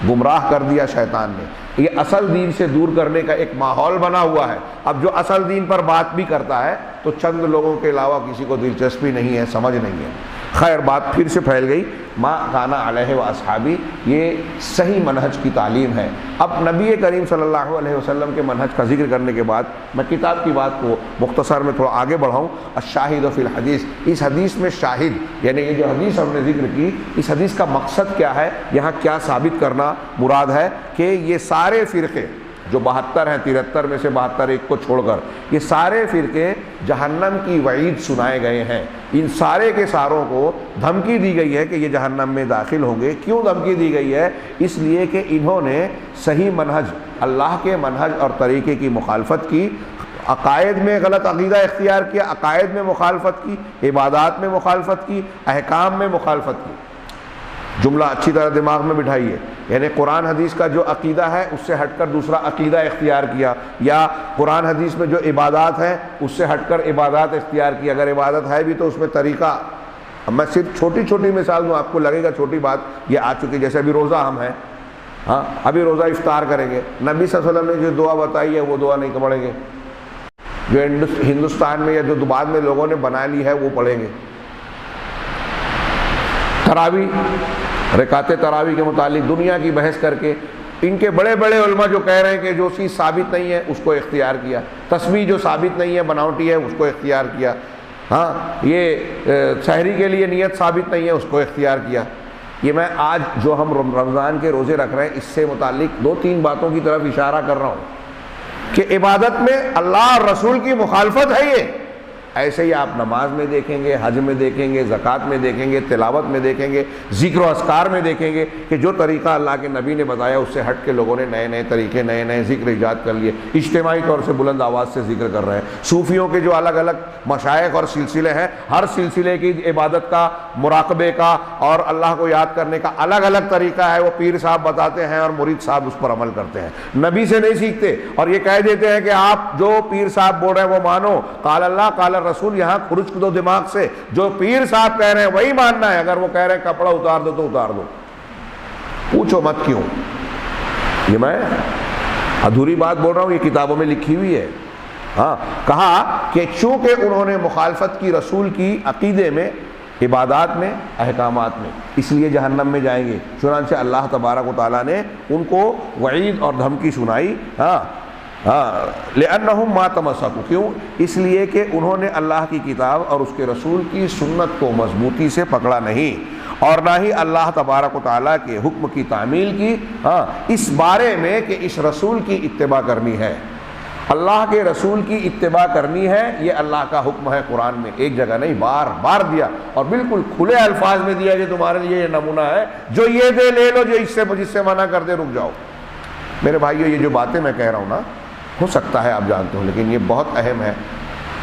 گمراہ کر دیا شیطان نے۔ یہ اصل دین سے دور کرنے کا ایک ماحول بنا ہوا ہے۔ اب جو اصل دین پر بات بھی کرتا ہے تو چند لوگوں کے علاوہ کسی کو دلچسپی نہیں ہے، سمجھ نہیں ہے۔ خیر، بات پھر سے پھیل گئی۔ ما کان علیہ و اصحابی، یہ صحیح منہج کی تعلیم ہے۔ اب نبی کریم صلی اللہ علیہ وسلم کے منہج کا ذکر کرنے کے بعد میں کتاب کی بات کو مختصر میں تھوڑا آگے بڑھاؤں۔ الشاہد فی الحدیث، اس حدیث میں شاہد یعنی یہ جو حدیث ہم نے ذکر کی، اس حدیث کا مقصد کیا ہے، یہاں کیا ثابت کرنا مراد ہے کہ یہ سارے فرقے جو 72 ہیں، 73 میں سے 72 ایک کو چھوڑ کر، یہ سارے فرقے جہنم کی وعید سنائے گئے ہیں۔ ان سارے کے ساروں کو دھمکی دی گئی ہے کہ یہ جہنم میں داخل ہوں گے۔ کیوں دھمکی دی گئی ہے؟ اس لیے کہ انہوں نے صحیح منہج، اللہ کے منہج اور طریقے کی مخالفت کی، عقائد میں غلط عقیدہ اختیار کیا، عقائد میں مخالفت کی، عبادات میں مخالفت کی، احکام میں مخالفت کی۔ جملہ اچھی طرح دماغ میں بٹھائیے، یعنی قرآن حدیث کا جو عقیدہ ہے اس سے ہٹ کر دوسرا عقیدہ اختیار کیا، یا قرآن حدیث میں جو عبادات ہیں اس سے ہٹ کر عبادات اختیار کی۔ اگر عبادت ہے بھی تو اس میں طریقہ، اب میں صرف چھوٹی چھوٹی مثال دوں، آپ کو لگے گا چھوٹی بات، یہ آ چکی، جیسے ابھی روزہ ہم ہیں، ہاں ابھی روزہ افطار کریں گے، نبی صلی اللہ علیہ وسلم نے جو دعا بتائی ہے وہ دعا نہیں پڑھیں گے، جو ہندوستان میں یا جو بعد میں لوگوں نے بنا لی ہے وہ پڑھیں گے۔ تراویح، رکعت تراویح کے متعلق دنیا کی بحث کر کے ان کے بڑے بڑے علماء جو کہہ رہے ہیں کہ جو چیز ثابت نہیں ہے اس کو اختیار کیا، تسبیح جو ثابت نہیں ہے بناوٹی ہے اس کو اختیار کیا، ہاں یہ سحری کے لیے نیت ثابت نہیں ہے اس کو اختیار کیا۔ یہ میں آج جو ہم رمضان کے روزے رکھ رہے ہیں اس سے متعلق 2-3 باتوں کی طرف اشارہ کر رہا ہوں کہ عبادت میں اللہ اور رسول کی مخالفت ہے۔ یہ ایسے ہی آپ نماز میں دیکھیں گے، حج میں دیکھیں گے، زکوٰۃ میں دیکھیں گے، تلاوت میں دیکھیں گے، ذکر و اذکار میں دیکھیں گے کہ جو طریقہ اللہ کے نبی نے بتایا اس سے ہٹ کے لوگوں نے نئے نئے طریقے، نئے نئے ذکر ایجاد کر لیے، اجتماعی طور سے بلند آواز سے ذکر کر رہے ہیں۔ صوفیوں کے جو الگ الگ مشائخ اور سلسلے ہیں، ہر سلسلے کی عبادت کا، مراقبے کا اور اللہ کو یاد کرنے کا الگ الگ طریقہ ہے، وہ پیر صاحب بتاتے ہیں اور مرید صاحب اس پر عمل کرتے ہیں، نبی سے نہیں سیکھتے، اور یہ کہہ دیتے ہیں کہ آپ جو پیر صاحب بول رہے ہیں وہ مانو، قال اللہ قال رسول، یہاں خرج دو دماغ سے، جو پیر صاحب کہہ رہے ہیں وہی ماننا ہے، اگر وہ کہہ رہے ہیں کپڑا اتار دو تو اتار دو، پوچھو مت کیوں۔ یہ میں ادھوری بات بول رہا ہوں، یہ کتابوں میں لکھی ہوئی ہے۔ ہاں کہا کہ چونکہ انہوں نے مخالفت کی رسول کی عقیدے میں، عبادات میں، احکامات میں، اس لیے جہنم میں جائیں گے۔ چنانچہ اللہ تبارک و تعالیٰ نے ان کو وعید اور دھمکی سنائی، لأنہم ما تمسکوا، کیوں؟ اس لیے کہ انہوں نے اللہ کی کتاب اور اس کے رسول کی سنت کو مضبوطی سے پکڑا نہیں، اور نہ ہی اللہ تبارک و تعالیٰ کے حکم کی تعمیل کی، اس بارے میں کہ اس رسول کی اتباع کرنی ہے، اللہ کے رسول کی اتباع کرنی ہے، یہ اللہ کا حکم ہے قرآن میں، ایک جگہ نہیں بار بار دیا، اور بالکل کھلے الفاظ میں دیا کہ تمہارے لیے یہ نمونہ ہے، جو یہ دے لے لو، جو جس سے منع کر دے رک جاؤ۔ میرے بھائیو، یہ جو باتیں میں کہہ رہا ہوں نا، ہو سکتا ہے آپ جانتے ہو، لیکن یہ بہت اہم ہے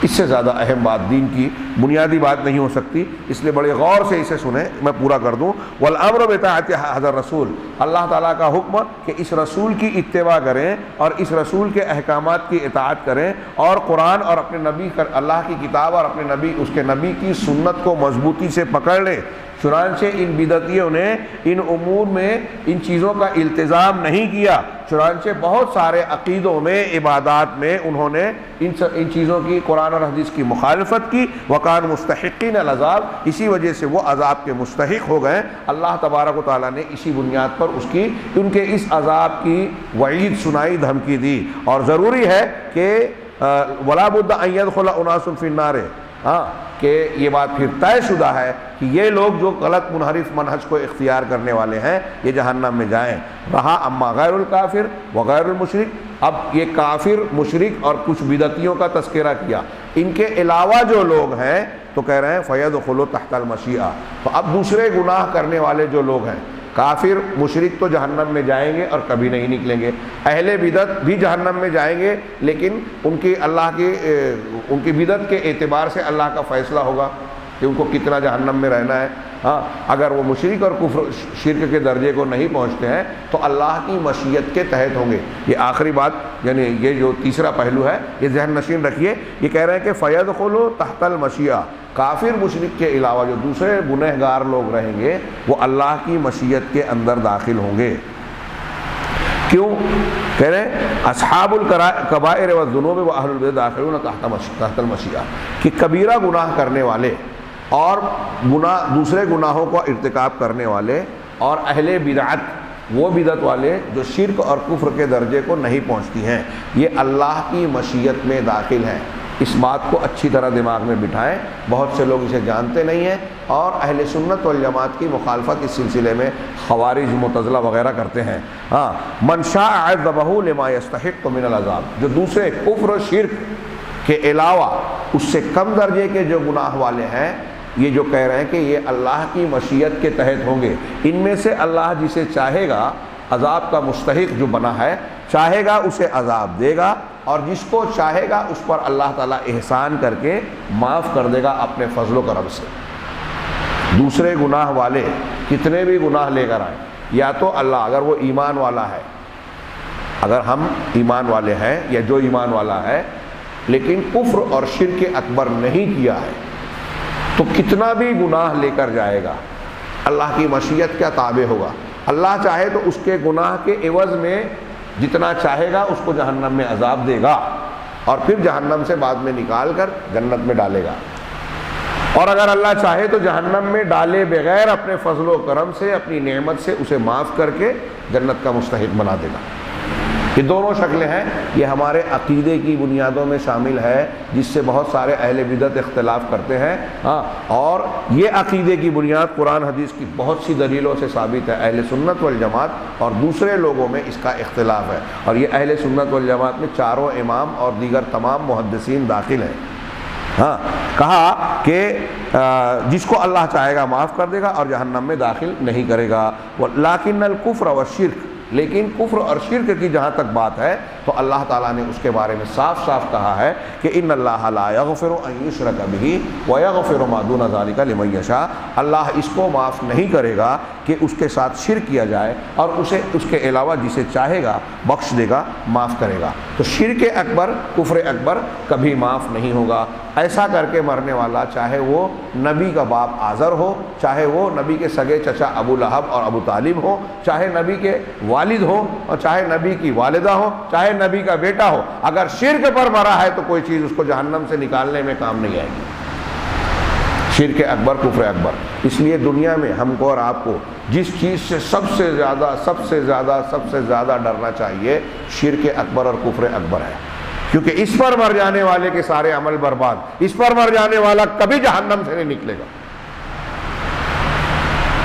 اس سے زیادہ اہم بات دین کی بنیادی بات نہیں ہو سکتی، اس لیے بڑے غور سے اسے سنیں، میں پورا کر دوں۔ والامر بطاعت هذا الرسول، اللہ تعالیٰ کا حکم کہ اس رسول کی اتباع کریں اور اس رسول کے احکامات کی اطاعت کریں، اور قرآن اور اپنے نبی، اللہ کی کتاب اور اپنے نبی، اس کے نبی کی سنت کو مضبوطی سے پکڑ لیں۔ چنانچہ ان بدعتیوں نے ان امور میں ان چیزوں کا التزام نہیں کیا، چنانچہ بہت سارے عقیدوں میں، عبادات میں انہوں نے ان چیزوں کی، قرآن اور حدیث کی مخالفت کی۔ وَكَانُوا مُسْتَحِقِّينَ الْعَذَابِ، اسی وجہ سے وہ عذاب کے مستحق ہو گئے۔ اللہ تبارک و تعالیٰ نے اسی بنیاد پر ان کے اس عذاب کی وعید سنائی، دھمکی دی۔ اور ضروری ہے کہ وَلَا بُدَّ أَن يَدْخُلَ أُنَاسٌ فِي النَّارِ، کہ یہ بات پھر طے شدہ ہے کہ یہ لوگ جو غلط منحرف منہج کو اختیار کرنے والے ہیں یہ جہنم میں جائیں۔ رہا اما غیر الکافر وغیر المشرک، اب یہ کافر، مشرک اور کچھ بدعتیوں کا تذکرہ کیا، ان کے علاوہ جو لوگ ہیں تو کہہ رہے ہیں فَيَدْخُلُوا تحت المشیئہ، تو اب دوسرے گناہ کرنے والے جو لوگ ہیں، کافر مشرک تو جہنم میں جائیں گے اور کبھی نہیں نکلیں گے، اہل بدعت بھی جہنم میں جائیں گے، لیکن ان کی بدعت کے اعتبار سے اللہ کا فیصلہ ہوگا کہ ان کو کتنا جہنم میں رہنا ہے۔ اگر وہ مشرک اور کفر شرک کے درجے کو نہیں پہنچتے ہیں تو اللہ کی مشیت کے تحت ہوں گے۔ یہ آخری بات، یعنی یہ جو تیسرا پہلو ہے یہ ذہن نشین رکھیے، یہ کہہ رہے ہیں کہ فَيَدْخُلُوا تحت المشیئہ، کافر مشرک کے علاوہ جو دوسرے گنہگار لوگ رہیں گے وہ اللہ کی مشیت کے اندر داخل ہوں گے۔ کیوں؟ کہہ رہے ہیں اصحاب الکبائر والذنوب واہل البدع داخلون تحت المشیئہ، کہ کبیرہ گناہ کرنے والے اور دوسرے گناہوں کو ارتکاب کرنے والے اور اہل بدعت، وہ بدعت والے جو شرک اور کفر کے درجے کو نہیں پہنچتی ہیں، یہ اللہ کی مشیت میں داخل ہیں۔ اس بات کو اچھی طرح دماغ میں بٹھائیں، بہت سے لوگ اسے جانتے نہیں ہیں اور اہل سنت والجماعت کی مخالفت اس سلسلے میں خوارج، معتزلہ وغیرہ کرتے ہیں۔ من شاء عذبہ لما یستحق من العذاب، جو دوسرے کفر و شرک کے علاوہ اس سے کم درجے کے جو گناہ والے ہیں، یہ جو کہہ رہے ہیں کہ یہ اللہ کی مشیت کے تحت ہوں گے، ان میں سے اللہ جسے چاہے گا عذاب کا مستحق جو بنا ہے، چاہے گا اسے عذاب دے گا، اور جس کو چاہے گا اس پر اللہ تعالیٰ احسان کر کے معاف کر دے گا اپنے فضل و کرم سے۔ دوسرے گناہ والے کتنے بھی گناہ لے کر آئیں، یا تو اللہ، اگر وہ ایمان والا ہے، اگر ہم ایمان والے ہیں یا جو ایمان والا ہے لیکن کفر اور شرک اکبر نہیں کیا ہے، تو کتنا بھی گناہ لے کر جائے گا اللہ کی مشیت کیا تابع ہوگا۔ اللہ چاہے تو اس کے گناہ کے عوض میں جتنا چاہے گا اس کو جہنم میں عذاب دے گا، اور پھر جہنم سے بعد میں نکال کر جنت میں ڈالے گا، اور اگر اللہ چاہے تو جہنم میں ڈالے بغیر اپنے فضل و کرم سے، اپنی نعمت سے اسے معاف کر کے جنت کا مستحق بنا دے گا۔ یہ دونوں شکلیں ہیں، یہ ہمارے عقیدے کی بنیادوں میں شامل ہے جس سے بہت سارے اہل بدعت اختلاف کرتے ہیں، اور یہ عقیدے کی بنیاد قرآن حدیث کی بہت سی دلیلوں سے ثابت ہے۔ اہل سنت والجماعت اور دوسرے لوگوں میں اس کا اختلاف ہے، اور یہ اہل سنت والجماعت میں چاروں امام اور دیگر تمام محدثین داخل ہیں۔ کہا کہ جس کو اللہ چاہے گا معاف کر دے گا اور جہنم میں داخل نہیں کرے گا۔ لیکن الکفر والشرک، لیکن کفر اور شرک کی جہاں تک بات ہے تو اللہ تعالیٰ نے اس کے بارے میں صاف صاف کہا ہے کہ ان اللہ لا یغفر ان یشرک بہ ویغفر ما دون ذلک لمن یشاء، اللہ اس کو معاف نہیں کرے گا کہ اس کے ساتھ شرک کیا جائے، اور اسے اس کے علاوہ جسے چاہے گا بخش دے گا، معاف کرے گا۔ تو شرک اکبر، کفر اکبر کبھی معاف نہیں ہوگا۔ ایسا کر کے مرنے والا، چاہے وہ نبی کا باپ آزر ہو، چاہے وہ نبی کے سگے چچا ابو لہب اور ابو طالب ہو، چاہے نبی کے والد ہو اور چاہے نبی کی والدہ ہو، چاہے نبی کا بیٹا ہو، اگر شرک پر مرا ہے تو کوئی چیز اس کو جہنم سے نکالنے میں کام نہیں آئے گی۔ شرک اکبر، کفر اکبر۔ اس لیے دنیا میں ہم کو اور آپ کو جس چیز سے سب سے زیادہ ڈرنا چاہیے شرک اکبر اور کفر اکبر ہے، کیونکہ اس پر مر جانے والے کے سارے عمل برباد، اس پر مر جانے والا کبھی جہنم سے نہیں نکلے گا۔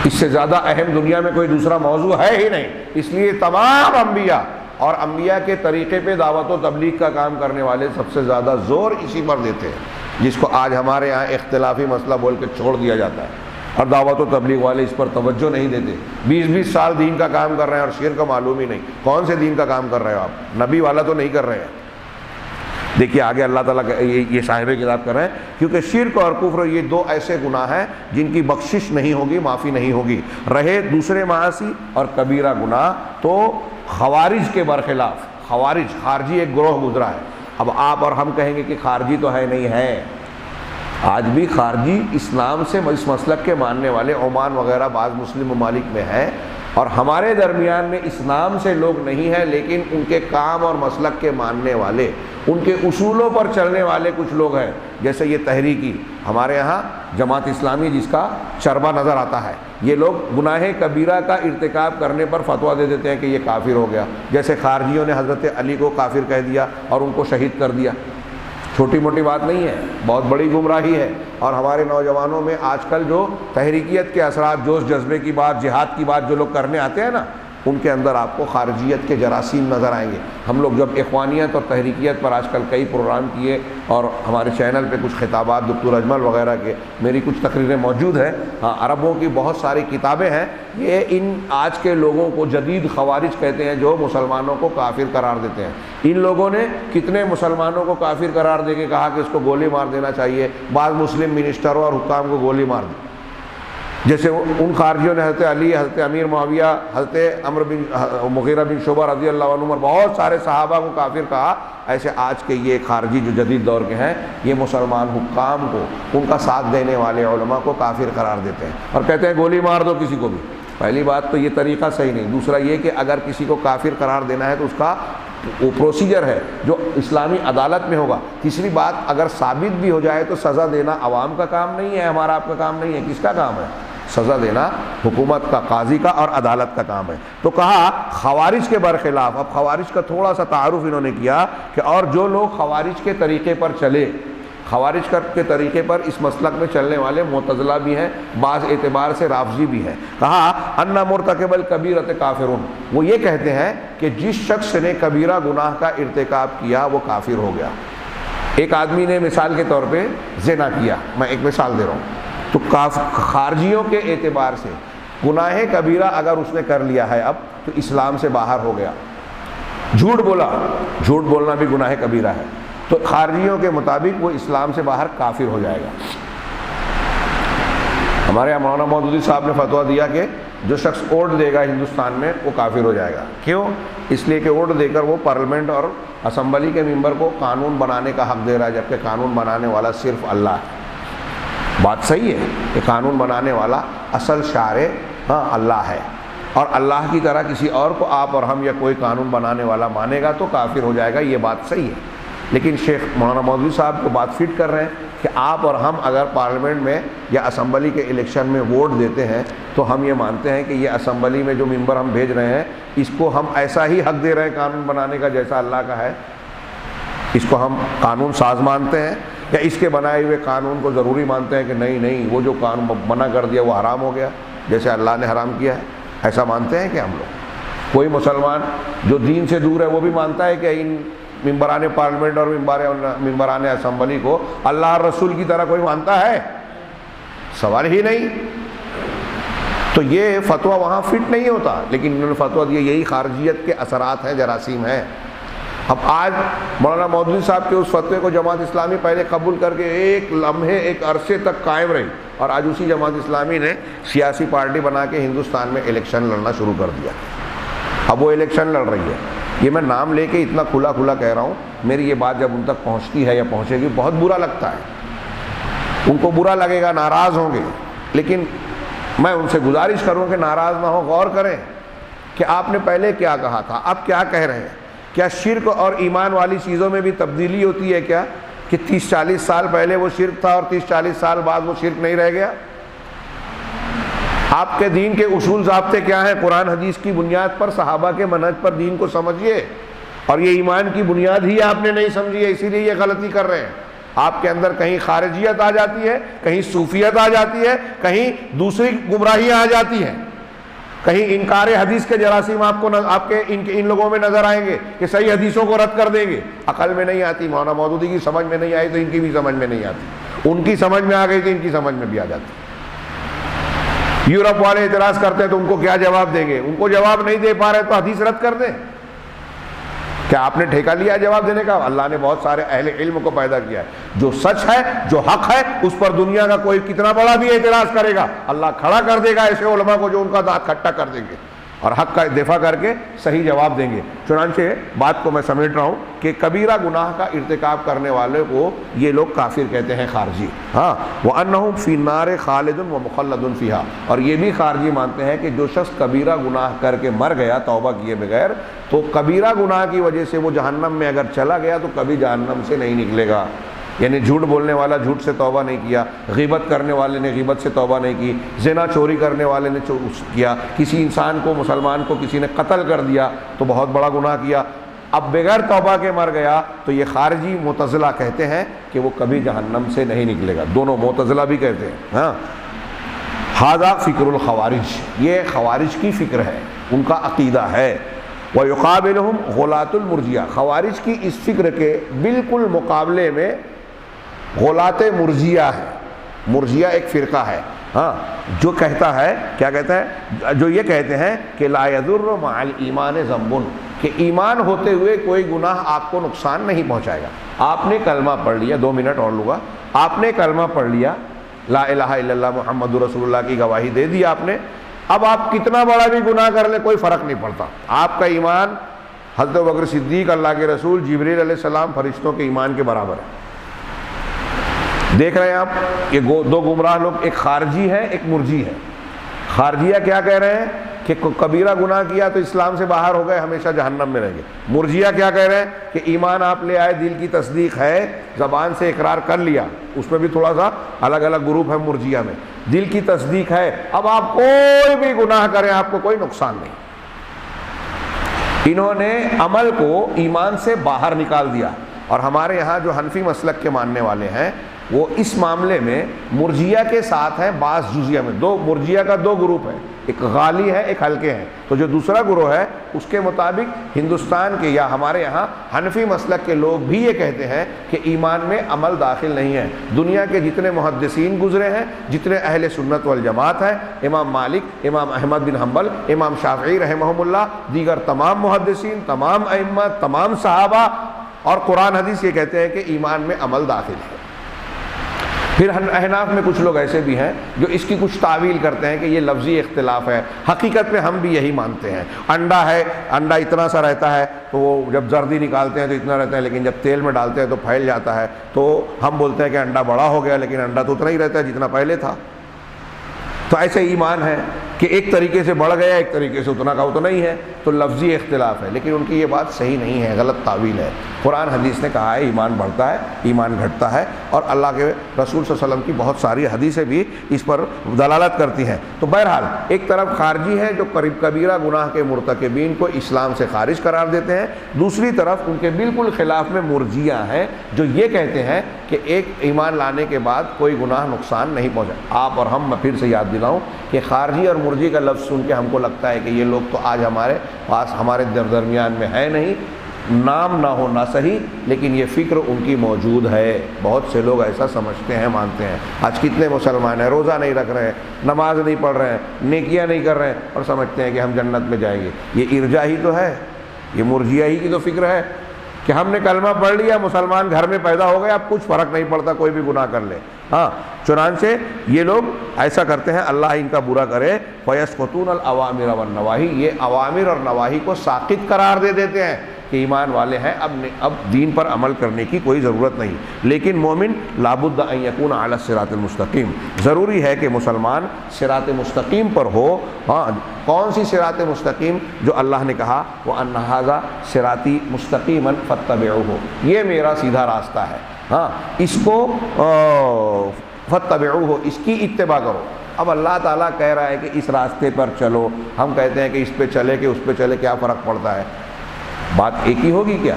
اس سے زیادہ اہم دنیا میں کوئی دوسرا موضوع ہے ہی نہیں۔ اس لیے تمام انبیاء اور انبیاء کے طریقے پہ دعوت و تبلیغ کا کام کرنے والے سب سے زیادہ زور اسی پر دیتے ہیں، جس کو آج ہمارے یہاں اختلافی مسئلہ بول کے چھوڑ دیا جاتا ہے، اور دعوت و تبلیغ والے اس پر توجہ نہیں دیتے۔ 20 سال دین کا کام کر رہے ہیں اور شرک کا معلوم ہی نہیں۔ کون سے دین کا کام کر رہے ہو آپ؟ نبی والا تو نہیں کر رہے ہیں۔ دیکھیے آگے اللہ تعالیٰ یہ صاحب کتاب کر رہے ہیں، کیونکہ شرک اور کفر یہ دو ایسے گناہ ہیں جن کی بخشش نہیں ہوگی، معافی نہیں ہوگی۔ رہے دوسرے معاصی اور کبیرہ گناہ تو خوارج کے برخلاف، خارجی ایک گروہ گزرا ہے۔ اب آپ اور ہم کہیں گے کہ خارجی تو ہے، نہیں ہے، آج بھی خارجی اسلام سے اس مسلک کے ماننے والے عمان وغیرہ بعض مسلم ممالک میں ہیں، اور ہمارے درمیان میں اسلام سے لوگ نہیں ہیں، لیکن ان کے کام اور مسلک کے ماننے والے، ان کے اصولوں پر چلنے والے کچھ لوگ ہیں۔ جیسے یہ تحریکی ہمارے یہاں جماعت اسلامی جس کا چربا نظر آتا ہے، یہ لوگ گناہ کبیرہ کا ارتکاب کرنے پر فتویٰ دے دیتے ہیں کہ یہ کافر ہو گیا، جیسے خارجیوں نے حضرت علی کو کافر کہہ دیا اور ان کو شہید کر دیا۔ چھوٹی موٹی بات نہیں ہے، بہت بڑی گمراہی ہے۔ اور ہمارے نوجوانوں میں آج کل جو تحریکیت کے اثرات، جوش جذبے کی بات، جہاد کی بات جو لوگ کرنے آتے ہیں نا، ان کے اندر آپ کو خارجیت کے جراثیم نظر آئیں گے۔ ہم لوگ جب اخوانیت اور تحریکیت پر آج کل کئی پروگرام کیے، اور ہمارے چینل پہ کچھ خطابات دکتور اجمل وغیرہ کے، میری کچھ تقریریں موجود ہیں، ہاں عربوں کی بہت ساری کتابیں ہیں، یہ ان آج کے لوگوں کو جدید خوارج کہتے ہیں جو مسلمانوں کو کافر قرار دیتے ہیں۔ ان لوگوں نے کتنے مسلمانوں کو کافر قرار دے کے کہا کہ اس کو گولی مار دینا چاہیے، بعض مسلم منسٹروں اور حکام کو گولی مار دی۔ جیسے ان خارجیوں نے حضرت علی، حضرت امیر معاویہ، حضرت مغیرہ بن شعبہ رضی اللہ عنہ اور بہت سارے صحابہ کو کافر کہا، ایسے آج کے یہ خارجی جو جدید دور کے ہیں، یہ مسلمان حکام کو، ان کا ساتھ دینے والے علماء کو کافر قرار دیتے ہیں اور کہتے ہیں گولی مار دو کسی کو بھی۔ پہلی بات تو یہ طریقہ صحیح نہیں، دوسرا یہ کہ اگر کسی کو کافر قرار دینا ہے تو اس کا وہ پروسیجر ہے جو اسلامی عدالت میں ہوگا۔ تیسری بات، اگر ثابت بھی ہو جائے تو سزا دینا عوام کا کام نہیں ہے، ہمارا آپ کا کام نہیں ہے، کس کا کام ہے؟ سزا دینا حکومت کا، قاضی کا اور عدالت کا کام ہے۔ تو کہا خوارج کے برخلاف، اب خوارج کا تھوڑا سا تعارف انہوں نے کیا کہ اور جو لوگ خوارج کے طریقے پر چلے، خوارج کے طریقے پر اس مسلک میں چلنے والے معتزلہ بھی ہیں، بعض اعتبار سے رافضی بھی ہیں۔ کہا ان مرتکب الکبیرۃ کافرون، وہ یہ کہتے ہیں کہ جس شخص نے کبیرہ گناہ کا ارتکاب کیا وہ کافر ہو گیا۔ ایک آدمی نے مثال کے طور پہ زنا کیا، میں ایک مثال دے رہا ہوں، تو خارجیوں کے اعتبار سے گناہ کبیرہ اگر اس نے کر لیا ہے اب تو اسلام سے باہر ہو گیا۔ جھوٹ بولا، جھوٹ بولنا بھی گناہ کبیرہ ہے، تو خارجیوں کے مطابق وہ اسلام سے باہر کافر ہو جائے گا۔ ہمارے یہاں مولانا مودودی صاحب نے فتویٰ دیا کہ جو شخص ووٹ دے گا ہندوستان میں وہ کافر ہو جائے گا۔ کیوں؟ اس لیے کہ ووٹ دے کر وہ پارلیمنٹ اور اسمبلی کے ممبر کو قانون بنانے کا حق دے رہا ہے، جبکہ قانون بنانے والا صرف اللہ ہے۔ بات صحیح ہے کہ قانون بنانے والا اصل شارع اللہ ہے، اور اللہ کی طرح کسی اور کو آپ اور ہم یا کوئی قانون بنانے والا مانے گا تو کافر ہو جائے گا، یہ بات صحیح ہے۔ لیکن شیخ مولانا مودودی صاحب کو بات فٹ کر رہے ہیں کہ آپ اور ہم اگر پارلیمنٹ میں یا اسمبلی کے الیکشن میں ووٹ دیتے ہیں تو ہم یہ مانتے ہیں کہ یہ اسمبلی میں جو ممبر ہم بھیج رہے ہیں اس کو ہم ایسا ہی حق دے رہے ہیں قانون بنانے کا جیسا اللہ کا ہے، اس کو ہم قانون ساز مانتے ہیں، یا اس کے بنائے ہوئے قانون کو ضروری مانتے ہیں کہ نہیں وہ جو قانون منع کر دیا وہ حرام ہو گیا جیسے اللہ نے حرام کیا ہے، ایسا مانتے ہیں کہ ہم لوگ؟ کوئی مسلمان جو دین سے دور ہے وہ بھی مانتا ہے کہ ان ممبران پارلیمنٹ اور ممبران اسمبلی کو اللہ اور رسول کی طرح کوئی مانتا ہے؟ سوال ہی نہیں۔ تو یہ فتویٰ وہاں فٹ نہیں ہوتا، لیکن انہوں نے فتویٰ دیا، یہی خارجیت کے اثرات ہیں، جراثیم ہیں۔ اب آج مولانا مودودی صاحب کے اس فتوے کو جماعت اسلامی پہلے قبول کر کے ایک لمحے ایک عرصے تک قائم رہی، اور آج اسی جماعت اسلامی نے سیاسی پارٹی بنا کے ہندوستان میں الیکشن لڑنا شروع کر دیا۔ اب وہ الیکشن لڑ رہی ہے، یہ میں نام لے کے اتنا کھلا کہہ رہا ہوں، میری یہ بات جب ان تک پہنچتی ہے یا پہنچے گی بہت برا لگتا ہے، ان کو برا لگے گا، ناراض ہوں گے، لیکن میں ان سے گزارش کروں کہ ناراض نہ ہو، غور کریں کہ آپ نے پہلے کیا کہا تھا، اب کیا کہہ رہے ہیں۔ کیا شرک اور ایمان والی چیزوں میں بھی تبدیلی ہوتی ہے کیا؟ کہ 30-40 سال پہلے وہ شرک تھا اور 30-40 سال بعد وہ شرک نہیں رہ گیا؟ آپ کے دین کے اصول ضابطے کیا ہیں؟ قرآن حدیث کی بنیاد پر، صحابہ کے منہج پر دین کو سمجھیے، اور یہ ایمان کی بنیاد ہی آپ نے نہیں سمجھی ہے، اسی لیے یہ غلطی کر رہے ہیں۔ آپ کے اندر کہیں خارجیت آ جاتی ہے، کہیں صوفیت آ جاتی ہے، کہیں دوسری گمراہیاں آ جاتی ہیں، کہیں انکار حدیث کے جراثیم آپ کے ان لوگوں میں نظر آئیں گے کہ صحیح حدیثوں کو رد کر دیں گے۔ عقل میں نہیں آتی، مولانا مودودی کی سمجھ میں نہیں آئی تو ان کی بھی سمجھ میں نہیں آتی، ان کی سمجھ میں آ گئی تو ان کی سمجھ میں بھی آ جاتی۔ یورپ والے اعتراض کرتے ہیں تو ان کو کیا جواب دیں گے؟ ان کو جواب نہیں دے پا رہے تو حدیث رد کر دیں۔ کیا آپ نے ٹھیکہ لیا جواب دینے کا؟ اللہ نے بہت سارے اہل علم کو پیدا کیا ہے، جو سچ ہے جو حق ہے اس پر دنیا کا کوئی کتنا بڑا بھی اعتراض کرے گا اللہ کھڑا کر دے گا ایسے علماء کو جو ان کا دانت کھٹا کر دیں گے اور حق کا دفاع کر کے صحیح جواب دیں گے۔ چنانچہ بات کو میں سمیٹ رہا ہوں کہ کبیرہ گناہ کا ارتکاب کرنے والے کو یہ لوگ کافر کہتے ہیں، خارجی۔ ہاں، وَأَنَّهُمْ فِي النَّارِ خَالِدٌ وَمُخَلَّدٌ فِيهَا، اور یہ بھی خارجی مانتے ہیں کہ جو شخص کبیرہ گناہ کر کے مر گیا توبہ کیے بغیر، تو کبیرہ گناہ کی وجہ سے وہ جہنم میں اگر چلا گیا تو کبھی جہنم سے نہیں نکلے گا۔ یعنی جھوٹ بولنے والا جھوٹ سے توبہ نہیں کیا، غیبت کرنے والے نے غیبت سے توبہ نہیں کی، زنا چوری کرنے والے نے کیا، کسی انسان کو مسلمان کو کسی نے قتل کر دیا تو بہت بڑا گناہ کیا، اب بغیر توبہ کے مر گیا تو یہ خارجی معتزلہ کہتے ہیں کہ وہ کبھی جہنم سے نہیں نکلے گا۔ دونوں معتزلہ بھی کہتے ہیں۔ ہاں، ھذا فکر الخوارج، یہ خوارج کی فکر ہے، ان کا عقیدہ ہے۔ وَيُقَابِلُهُمْ غُلَاةُ الْمُرْجِئَہ، خوارج کی اس فکر کے بالکل مقابلے میں غلاۃ مرجیہ ہے۔ مرجیہ ایک فرقہ ہے، ہاں، جو کہتا ہے، کیا کہتا ہے؟ جو یہ کہتے ہیں کہ لا یضر مع الایمان ذنب، کہ ایمان ہوتے ہوئے کوئی گناہ آپ کو نقصان نہیں پہنچائے گا۔ آپ نے کلمہ پڑھ لیا، 2 منٹ اور لوں گا، آپ نے کلمہ پڑھ لیا، لا الہ الا اللہ محمد رسول اللہ کی گواہی دے دی آپ نے، اب آپ کتنا بڑا بھی گناہ کر لیں کوئی فرق نہیں پڑتا، آپ کا ایمان حضرت ابوبکر صدیق، اللہ کے رسول، جبریل علیہ السلام، فرشتوں کے ایمان کے برابر ہے۔ دیکھ رہے ہیں آپ، یہ 2 گمراہ لوگ، ایک خارجی ہے ایک مرجی ہے۔ خارجیہ کیا کہہ رہے ہیں کہ کبیرہ گناہ کیا تو اسلام سے باہر ہو گئے، ہمیشہ جہنم میں رہیں گے۔ مرجیہ کیا کہہ رہے ہیں کہ ایمان آپ لے آئے، دل کی تصدیق ہے، زبان سے اقرار کر لیا، اس میں بھی تھوڑا سا الگ الگ گروپ ہے مرجیہ میں، دل کی تصدیق ہے، اب آپ کوئی بھی گناہ کریں آپ کو کوئی نقصان نہیں۔ انہوں نے عمل کو ایمان سے باہر نکال دیا، اور ہمارے یہاں جو حنفی مسلک کے ماننے والے ہیں وہ اس معاملے میں مرجیہ کے ساتھ ہیں بعض جزیہ میں۔ مرجیہ کا 2 گروپ ہے، ایک غالی ہے ایک ہلکے ہیں، تو جو دوسرا گروہ ہے اس کے مطابق ہندوستان کے یا ہمارے یہاں حنفی مسلک کے لوگ بھی یہ کہتے ہیں کہ ایمان میں عمل داخل نہیں ہے۔ دنیا کے جتنے محدثین گزرے ہیں، جتنے اہل سنت والجماعت ہیں، امام مالک، امام احمد بن حنبل، امام شافعی رحمہم اللہ، دیگر تمام محدثین، تمام ائمہ، تمام صحابہ اور قرآن حدیث یہ کہتے ہیں کہ ایمان میں عمل داخل ہے۔ پھر احناف میں کچھ لوگ ایسے بھی ہیں جو اس کی کچھ تعویل کرتے ہیں کہ یہ لفظی اختلاف ہے، حقیقت میں ہم بھی یہی مانتے ہیں۔ انڈا ہے، انڈا اتنا سا رہتا ہے تو وہ جب زردی نکالتے ہیں تو اتنا رہتا ہے، لیکن جب تیل میں ڈالتے ہیں تو پھیل جاتا ہے، تو ہم بولتے ہیں کہ انڈا بڑا ہو گیا، لیکن انڈا تو اتنا ہی رہتا ہے جتنا پہلے تھا۔ تو ایسے ایمان ہے کہ ایک طریقے سے بڑھ گیا، ایک طریقے سے اتنا کا اتنا ہی ہے، تو لفظی اختلاف ہے، لیکن ان کی یہ بات صحیح نہیں ہے، غلط تعویل ہے۔ قرآن حدیث نے کہا ہے ایمان بڑھتا ہے، ایمان گھٹتا ہے، اور اللہ کے رسول صلی اللہ علیہ وسلم کی بہت ساری حدیثیں بھی اس پر دلالت کرتی ہیں۔ تو بہرحال ایک طرف خارجی ہے جو کبیرہ گناہ کے مرتکبین کو اسلام سے خارج قرار دیتے ہیں، دوسری طرف ان کے بالکل خلاف میں مرجیہ ہیں جو یہ کہتے ہیں کہ ایک ایمان لانے کے بعد کوئی گناہ نقصان نہیں پہنچا۔ آپ اور ہم، میں پھر سے یاد دلاؤں کہ خارجی اور مرجی کا لفظ سن کے ہم کو لگتا ہے کہ یہ لوگ تو آج ہمارے پاس ہمارے درمیان میں ہے نہیں، نام نہ ہو نہ صحیح، لیکن یہ فکر ان کی موجود ہے۔ بہت سے لوگ ایسا سمجھتے ہیں، مانتے ہیں۔ آج کتنے مسلمان ہیں روزہ نہیں رکھ رہے ہیں، نماز نہیں پڑھ رہے ہیں، نیکیاں نہیں کر رہے ہیں، اور سمجھتے ہیں کہ ہم جنت میں جائیں گے۔ یہ ارجا ہی تو ہے، یہ مرجیہ ہی کی تو فکر ہے کہ ہم نے کلمہ پڑھ لیا، مسلمان گھر میں پیدا ہو گئے، اب کچھ فرق نہیں پڑتا، کوئی بھی گناہ کر لے۔ ہاں، چنانچہ یہ لوگ ایسا کرتے ہیں، اللہ ان کا برا کرے۔ فَيَسْقُطُونَ الْأَوَامِرَ وَالنَّوَاهِ، یہ اوامر اور نواہی کو ساقط قرار دے دیتے ہیں کہ ایمان والے ہیں، اب دین پر عمل کرنے کی کوئی ضرورت نہیں۔ لیکن مومن لابد ان یکون علی الصراط المستقیم، ضروری ہے کہ مسلمان صراط مستقیم پر ہو۔ ہاں، کون سی صراط مستقیم؟ جو اللہ نے کہا وَأَنَّ هَذَا صِرَاطِي مُسْتَقِيمًا فَاتَّبِعُوهُ، یہ میرا سیدھا راستہ ہے، ہاں، اس کو فَاتَّبِعُوهُ، اس کی اتباع کرو۔ اب اللہ تعالیٰ کہہ رہا ہے کہ اس راستے پر چلو، ہم کہتے ہیں کہ اس پہ چلے کہ اس پہ چلے، کیا فرق پڑتا ہے؟ بات ایک ہی ہوگی کیا؟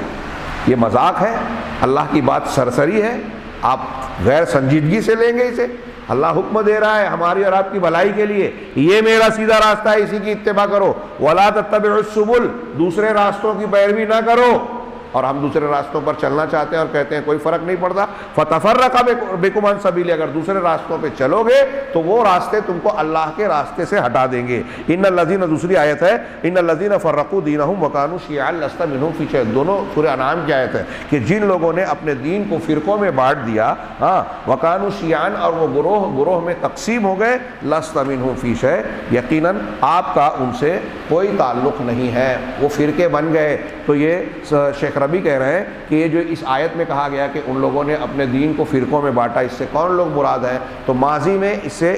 یہ مذاق ہے؟ اللہ کی بات سرسری ہے، آپ غیر سنجیدگی سے لیں گے اسے؟ اللہ حکم دے رہا ہے ہماری اور آپ کی بھلائی کے لیے، یہ میرا سیدھا راستہ ہے، اسی کی اتباع کرو۔ وَلَا تَتَّبِعُوا السُّبُلَ، دوسرے راستوں کی پیروی نہ کرو۔ اور ہم دوسرے راستوں پر چلنا چاہتے ہیں اور کہتے ہیں کوئی فرق نہیں پڑتا، فتفرق بکم عن سبیل، اگر دوسرے راستوں پہ چلو گے تو وہ راستے تم کو اللہ کے راستے سے ہٹا دیں گے۔ ان الذین، دوسری آیت ہے ان الذین فرقوا دینہم وکانوا شیعا لست منہم فی شیء، دونوں سورہ انعام کی آیت ہے کہ جن لوگوں نے اپنے دین کو فرقوں میں بانٹ دیا، ہاں، وکانوا شیعا، اور وہ گروہ گروہ میں تقسیم ہو گئے، لست منہم فی شیء، یقیناً آپ کا ان سے کوئی تعلق نہیں ہے، وہ فرقے بن گئے۔ تو یہ شیخ ربیع کہہ رہے ہیں کہ یہ جو اس آیت میں کہا گیا کہ ان لوگوں نے اپنے دین کو فرقوں میں بانٹا، اس سے کون لوگ مراد ہیں؟ تو ماضی میں اس سے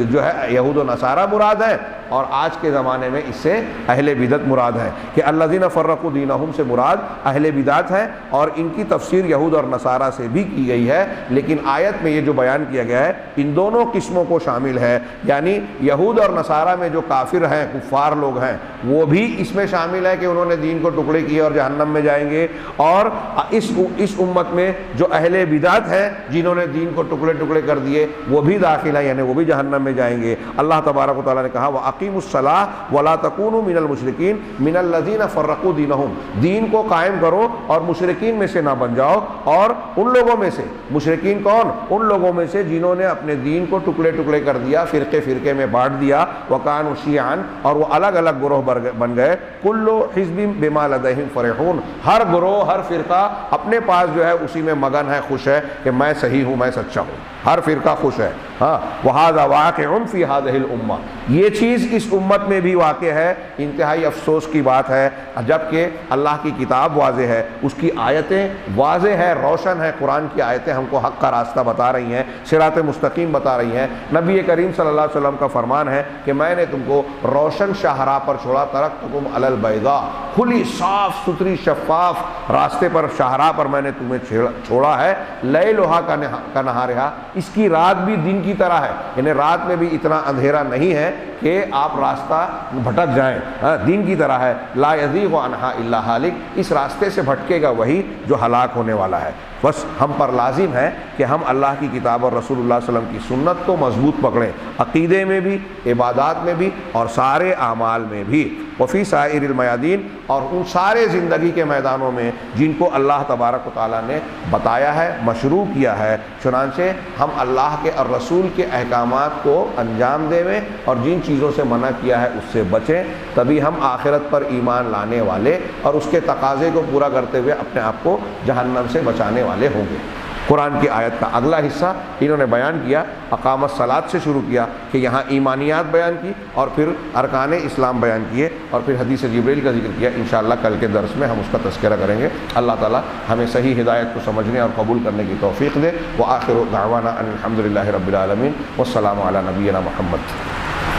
جو ہے یہود و نصارہ مراد ہیں، اور آج کے زمانے میں اس سے اہل بدعت مراد ہیں، کہ الذین فرقوا دینہم سے مراد اہل بدعت ہیں، اور ان کی تفسیر یہود اور نصارہ سے بھی کی گئی ہے، لیکن آیت میں یہ جو بیان کیا گیا ہے ان دونوں قسموں کو شامل ہے، یعنی یہود اور نصارہ میں جو کافر ہیں، کفار لوگ ہیں، وہ بھی اس میں شامل ہے کہ انہوں نے دین کو ٹکڑے کیے اور جہنم میں جائیں گے، اور اس امت میں جو اہل بدعت ہیں جنہوں نے دین کو ٹکڑے ٹکڑے کر دیے وہ بھی داخل ہیں، یعنی وہ بھی جہنم میں جائیں گے۔ اللہ تبارک و تعالیٰ نے کہا وَأَقِیمُوا الصَّلَاةَ وَلَا تَكُونُوا مِنَ الْمُشْرِكِينَ مِنَ الَّذِينَ فَرَّقُوا دِينَهُمْ، دین کو قائم کرو اور مشرکین میں سے نہ بن جاؤ، اور ان لوگوں میں سے، مشرکین کون؟ ان لوگوں میں سے جنہوں نے اپنے دین کو ٹکڑے ٹکڑے کر دیا، فرقے فرقے میں بانٹ دیا، وَكَانُوا شِيَعًا، اور وہ الگ الگ گروہ بن گئے، كُلُّ حِزْبٍ بِمَا لَدَيْهِمْ فَرِحُونَ، ہر گروہ ہر فرقہ اپنے پاس جو ہے اسی میں مگن ہے، خوش ہے کہ میں صحیح ہوں، میں سچا ہوں، ہر فرقہ خوش ہے۔ ہاں، وَهَذَا وَاقِعٌ فِي هَذِهِ الْأُمَّةِ، یہ چیز اس امت میں بھی واقع ہے، انتہائی افسوس کی بات ہے، جبکہ اللہ کی کتاب واضح ہے، اس کی آیتیں واضح ہے، روشن ہے، قرآن کی آیتیں ہم کو حق کا راستہ بتا رہی ہیں، صراط مستقیم بتا رہی ہیں۔ نبی کریم صلی اللہ علیہ وسلم کا فرمان ہے کہ میں نے تم کو روشن شاہراہ پر چھوڑا، ترکتکم علی البیضاء، کھلی صاف ستھری شفاف راستے پر، شاہراہ پر میں نے تمہیں چھوڑا ہے، لیلھا کا نہارھا، اس کی رات بھی دن کی طرح ہے، یعنی رات میں بھی اتنا اندھیرا نہیں ہے کہ آپ راستہ بھٹک جائیں، دین کی طرح ہے، لا یزیغ عنہا الا ہالک، اس راستے سے بھٹکے گا وہی جو ہلاک ہونے والا ہے۔ بس ہم پر لازم ہے کہ ہم اللہ کی کتاب اور رسول اللہ صلی اللہ علیہ وسلم کی سنت کو مضبوط پکڑیں، عقیدے میں بھی، عبادات میں بھی، اور سارے اعمال میں بھی، وفی سائر المیادین، اور ان سارے زندگی کے میدانوں میں جن کو اللہ تبارک و تعالیٰ نے بتایا ہے، مشروع کیا ہے۔ چنانچہ ہم اللہ کے اور رسول کے احکامات کو انجام دیں اور جن چیزوں سے منع کیا ہے اس سے بچیں، تبھی ہم آخرت پر ایمان لانے والے اور اس کے تقاضے کو پورا کرتے ہوئے اپنے آپ کو جہنم سے بچانے والے ہوں گے۔ قرآن کی آیت کا اگلا حصہ انہوں نے بیان کیا، اقامت الصلاۃ سے شروع کیا کہ یہاں ایمانیات بیان کی، اور پھر ارکان اسلام بیان کیے، اور پھر حدیث جبریل کا ذکر کیا۔ انشاءاللہ کل کے درس میں ہم اس کا تذکرہ کریں گے۔ اللہ تعالی ہمیں صحیح ہدایت کو سمجھنے اور قبول کرنے کی توفیق دے۔ وآخر دعوانا ان الحمد للہ رب العالمین، والسلام علی نبینا محمد۔